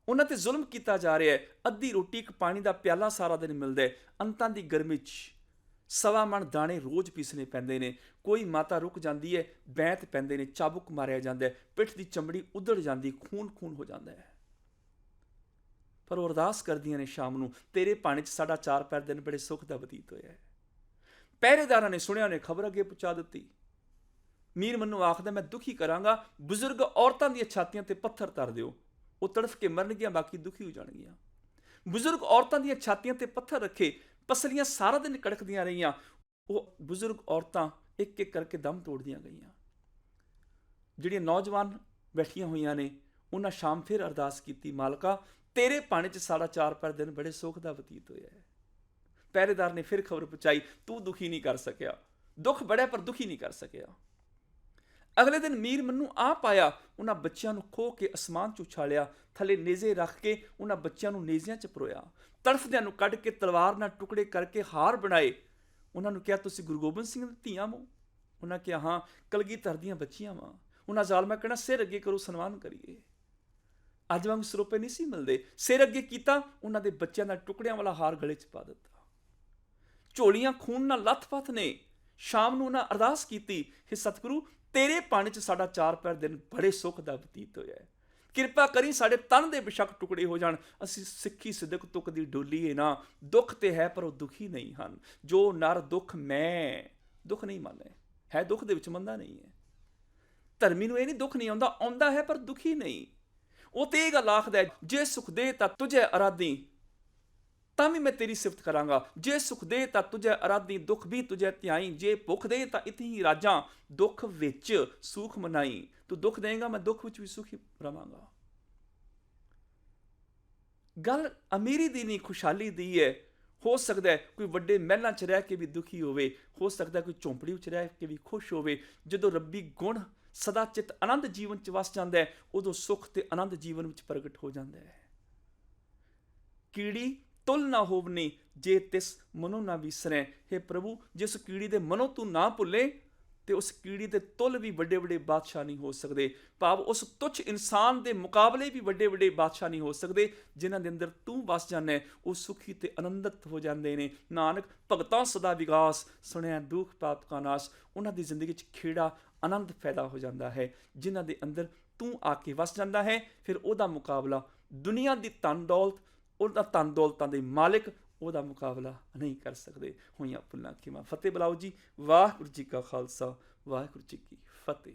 [SPEAKER 1] ਉਹਨਾਂ ਤੇ ਜ਼ੁਲਮ ਕੀਤਾ ਜਾ ਰਿਹਾ ਹੈ। ਅੱਧੀ ਰੋਟੀ, 1 ਪਾਣੀ ਦਾ ਪਿਆਲਾ ਸਾਰਾ ਦਿਨ ਮਿਲਦਾ ਹੈ। ਅੰਤਾਂ ਦੀ ਗਰਮੀ 'ਚ 1.25 ਮਣ ਦਾਣੇ ਰੋਜ਼ ਪੀਸਣੇ ਪੈਂਦੇ ਨੇ। ਕੋਈ ਮਾਤਾ ਰੁਕ ਜਾਂਦੀ ਹੈ, ਬੈਂਤ ਪੈਂਦੇ ਨੇ, ਚਾਬੁਕ ਮਾਰਿਆ ਜਾਂਦਾ ਹੈ, ਪਿੱਠ ਦੀ ਚਮੜੀ ਉਧੜ ਜਾਂਦੀ, ਖੂਨ ਹੋ ਜਾਂਦਾ ਹੈ। ਪਰ ਉਹ ਅਰਦਾਸ ਕਰਦੀਆਂ ਨੇ ਸ਼ਾਮ ਨੂੰ, ਤੇਰੇ ਪਾਣੀ 'ਚ ਸਾਡਾ 4 ਪੈਰ ਦਿਨ ਬੜੇ ਸੁੱਖ ਦਾ ਬਤੀਤ ਹੋਇਆ ਹੈ। ਪਹਿਰੇਦਾਰਾਂ ਨੇ ਸੁਣਿਆ, ਨੇ ਖਬਰ ਅੱਗੇ ਪਹੁੰਚਾ ਦਿੱਤੀ। ਮੀਰ ਮੰਨੂ ਆਖਦਾ, ਮੈਂ ਦੁਖੀ ਕਰਾਂਗਾ, ਬਜ਼ੁਰਗ ਔਰਤਾਂ ਦੀਆਂ ਛਾਤੀਆਂ ਤੇ ਪੱਥਰ ਧਰ ਦਿਓ, ਉਹ ਤੜਫ ਕੇ ਮਰਨਗੀਆਂ, ਬਾਕੀ ਦੁਖੀ ਹੋ ਜਾਣਗੀਆਂ। ਬਜ਼ੁਰਗ ਔਰਤਾਂ ਦੀਆਂ ਛਾਤੀਆਂ ਤੇ ਪੱਥਰ ਰੱਖੇ, ਪਸਲੀਆਂ ਸਾਰਾ ਦਿਨ ਕੜਕਦੀਆਂ ਰਹੀਆਂ। ਉਹ ਬਜ਼ੁਰਗ ਔਰਤਾਂ ਇੱਕ ਇੱਕ ਕਰਕੇ ਦਮ ਤੋੜਦੀਆਂ ਗਈਆਂ। ਜਿਹੜੀਆਂ ਨੌਜਵਾਨ ਬੈਠੀਆਂ ਹੋਈਆਂ ਨੇ, ਉਹਨਾਂ ਸ਼ਾਮ ਫਿਰ ਅਰਦਾਸ ਕੀਤੀ, ਮਾਲਕਾ ਤੇਰੇ ਪਾਣੀ 'ਚ ਸਾਡਾ 4 ਪੈਰ ਦਿਨ ਬੜੇ ਸੁੱਖ ਦਾ ਬਤੀਤ ਹੋਇਆ ਹੈ। ਪਹਿਰੇਦਾਰ ਨੇ ਫਿਰ ਖਬਰ ਪਹੁੰਚਾਈ, ਤੂੰ ਦੁਖੀ ਨਹੀਂ ਕਰ ਸਕਿਆ, ਦੁੱਖ ਬੜਾ ਪਰ ਦੁਖੀ ਨਹੀਂ ਕਰ ਸਕਿਆ। ਅਗਲੇ ਦਿਨ ਮੀਰ ਮੰਨੂ ਆਪ ਆਇਆ, ਉਹਨਾਂ ਬੱਚਿਆਂ ਨੂੰ ਖੋਹ ਕੇ ਅਸਮਾਨ 'ਚ ਉਛਾਲਿਆ, ਥੱਲੇ ਨੇਜ਼ੇ ਰੱਖ ਕੇ ਉਹਨਾਂ ਬੱਚਿਆਂ ਨੂੰ ਨੇਜ਼ਿਆਂ 'ਚ ਪਰੋਇਆ, ਤੜਫਦਿਆਂ ਨੂੰ ਕੱਢ ਕੇ ਤਲਵਾਰ ਨਾਲ ਟੁਕੜੇ ਕਰਕੇ ਹਾਰ ਬਣਾਏ। ਉਹਨਾਂ ਨੂੰ ਕਿਹਾ, ਤੁਸੀਂ ਗੁਰੂ ਗੋਬਿੰਦ ਸਿੰਘ ਦੀ ਧੀਆਂ ਹੋ? ਉਹਨਾਂ ਕਿਹਾ, ਹਾਂ, ਕਲਗੀਧਰ ਦੀਆਂ ਬੱਚੀਆਂ ਵਾਂ। ਉਹਨਾਂ ਜ਼ਾਲਮਾਂ ਕਹਿਣਾ, ਸਿਰ ਅੱਗੇ ਕਰੋ, ਸਨਮਾਨ ਕਰੀਏ। ਅੱਜ ਵਾਂਗ ਸਰੋਪੇ ਨਹੀਂ ਸੀ ਮਿਲਦੇ। ਸਿਰ ਅੱਗੇ ਕੀਤਾ, ਉਹਨਾਂ ਦੇ ਬੱਚਿਆਂ ਦਾ ਟੁਕੜਿਆਂ ਵਾਲਾ ਹਾਰ ਗਲੇ 'ਚ ਪਾ ਦਿੱਤਾ। ਝੋਲੀਆਂ ਖੂਨ ਨਾਲ ਲੱਥ-ਪੱਥ ਨੇ। ਸ਼ਾਮ ਨੂੰ ਉਹਨਾਂ ਅਰਦਾਸ ਕੀਤੀ, ਹੇ ਸਤਿਗੁਰੂ ਤੇਰੇ ਪਾਣੀ 'ਚ ਸਾਡਾ 4 ਪਹਿਰ ਦਿਨ ਬੜੇ ਸੁੱਖ ਦਾ ਬਤੀਤ ਹੋਇਆ ਹੈ। ਕਿਰਪਾ ਕਰੀ ਸਾਡੇ ਤਨ ਦੇ ਬੇਸ਼ੱਕ ਟੁਕੜੇ ਹੋ ਜਾਣ, ਅਸੀਂ ਸਿੱਖੀ ਸਿਦਕ ਤੁਕ ਦੀ ਡੋਲੀਏ ਨਾ। ਦੁੱਖ ਤੇ ਹੈ ਪਰ ਉਹ ਦੁਖੀ ਨਹੀਂ ਹਨ। ਜੋ ਨਰ ਦੁੱਖ ਮੈਂ ਦੁੱਖ ਨਹੀਂ ਮੰਨੇ, ਹੈ ਦੁੱਖ ਦੇ ਵਿੱਚ ਮੰਦਾ ਨਹੀਂ ਹੈ। ਧਰਮੀ ਨੂੰ ਇਹ ਨਹੀਂ ਦੁੱਖ ਨਹੀਂ ਆਉਂਦਾ, ਆਉਂਦਾ ਹੈ ਪਰ ਦੁਖੀ ਨਹੀਂ। ਉਹ ਤੇ ਇਹ ਗੱਲ ਆਖਦਾ, ਜੇ ਸੁਖ ਦੇ ਤਾਂ ਤੁਝੇ ਅਰਾਧੀ ਤਾਂ ਵੀ ਮੈਂ ਤੇਰੀ ਸਿਫਤ ਕਰਾਂਗਾ। ਜੇ ਸੁਖ ਦੇ ਤਾਂ ਤੁਝੇ ਅਰਾਧੀ, ਦੁੱਖ ਵੀ ਤੁਝੇ ਧਿਆਈ। ਜੇ ਭੁੱਖ ਦੇ ਤਾਂ ਇਥੇ ਹੀ ਰਾਜਾਂ, ਦੁੱਖ ਵਿੱਚ ਸੁਖ ਮਨਾਈ। ਤੂੰ ਦੁੱਖ ਦੇਂਗਾ, ਮੈਂ ਦੁੱਖ ਵਿੱਚ ਵੀ ਸੁਖੀ ਰਵਾਂਗਾ। ਗੱਲ ਅਮੀਰੀ ਦੀ ਨਹੀਂ, ਖੁਸ਼ਹਾਲੀ ਦੀ ਹੈ। ਹੋ ਸਕਦਾ ਹੈ ਕੋਈ ਵੱਡੇ ਮਹਿਲਾਂ 'ਚ ਰਹਿ ਕੇ ਵੀ ਦੁਖੀ ਹੋਵੇ, ਹੋ ਸਕਦਾ ਕੋਈ ਝੌਂਪੜੀ ਵਿੱਚ ਰਹਿ ਕੇ ਵੀ ਖੁਸ਼ ਹੋਵੇ। ਜਦੋਂ ਰੱਬੀ ਗੁਣ ਸਦਾ ਚਿਤ ਆਨੰਦ ਜੀਵਨ 'ਚ ਵਸ ਜਾਂਦਾ ਹੈ, ਉਦੋਂ ਸੁੱਖ ਤੇ ਆਨੰਦ ਜੀਵਨ ਵਿੱਚ ਪ੍ਰਗਟ ਹੋ ਜਾਂਦਾ ਹੈ। ਕੀੜੀ ਤੁਲ ਨਾ ਹੋਵਨੀ ਜੇ ਤਿਸ ਮਨੋਂ ਨਾ ਵਿਸਰੈ। ਹੇ ਪ੍ਰਭੂ, ਜਿਸ ਕੀੜੀ ਦੇ ਮਨੋਂ ਤੂੰ ਨਾ ਭੁੱਲੇ ਤੇ ਉਸ ਕੀੜੀ ਦੇ ਤੁਲ ਵੀ ਵੱਡੇ ਵੱਡੇ ਬਾਦਸ਼ਾਹ ਨਹੀਂ ਹੋ ਸਕਦੇ। ਭਾਵ ਉਸ ਤੁੱਛ ਇਨਸਾਨ ਦੇ ਮੁਕਾਬਲੇ ਵੀ ਵੱਡੇ ਵੱਡੇ ਬਾਦਸ਼ਾਹ ਨਹੀਂ ਹੋ ਸਕਦੇ। ਜਿਨ੍ਹਾਂ ਦੇ ਅੰਦਰ ਤੂੰ ਵਸ ਜਾਂਦਾ ਹੈ, ਉਹ ਸੁਖੀ ਤੇ ਆਨੰਦਿਤ ਹੋ ਜਾਂਦੇ ਨੇ। ਨਾਨਕ ਭਗਤਾਂ ਸਦਾ ਵਿਗਾਸ, ਸੁਣਿਆ ਦੁੱਖ ਪਾਪ ਕਾ ਨਾਸ। ਉਹਨਾਂ ਦੀ ਜ਼ਿੰਦਗੀ 'ਚ ਖੇੜਾ ਆਨੰਦ ਪੈਦਾ ਹੋ ਜਾਂਦਾ ਹੈ। ਜਿਨ੍ਹਾਂ ਦੇ ਅੰਦਰ ਤੂੰ ਆ ਕੇ ਵਸ ਜਾਂਦਾ ਹੈ, ਫਿਰ ਉਹਦਾ ਮੁਕਾਬਲਾ ਦੁਨੀਆ ਦੀ ਧਨ ਦੌਲਤ, ਉਹਦਾ ਧਨ ਦੌਲਤਾਂ ਦੇ ਮਾਲਿਕ ਉਹਦਾ ਮੁਕਾਬਲਾ ਨਹੀਂ ਕਰ ਸਕਦੇ। ਹੋਈਆਂ ਭੁੱਲਾਂ ਖਿਮਾ। ਫਤਿਹ ਬੁਲਾਓ ਜੀ। ਵਾਹਿਗੁਰੂ ਜੀ ਕਾ ਖਾਲਸਾ, ਵਾਹਿਗੁਰੂ ਜੀ ਕੀ ਫਤਿਹ।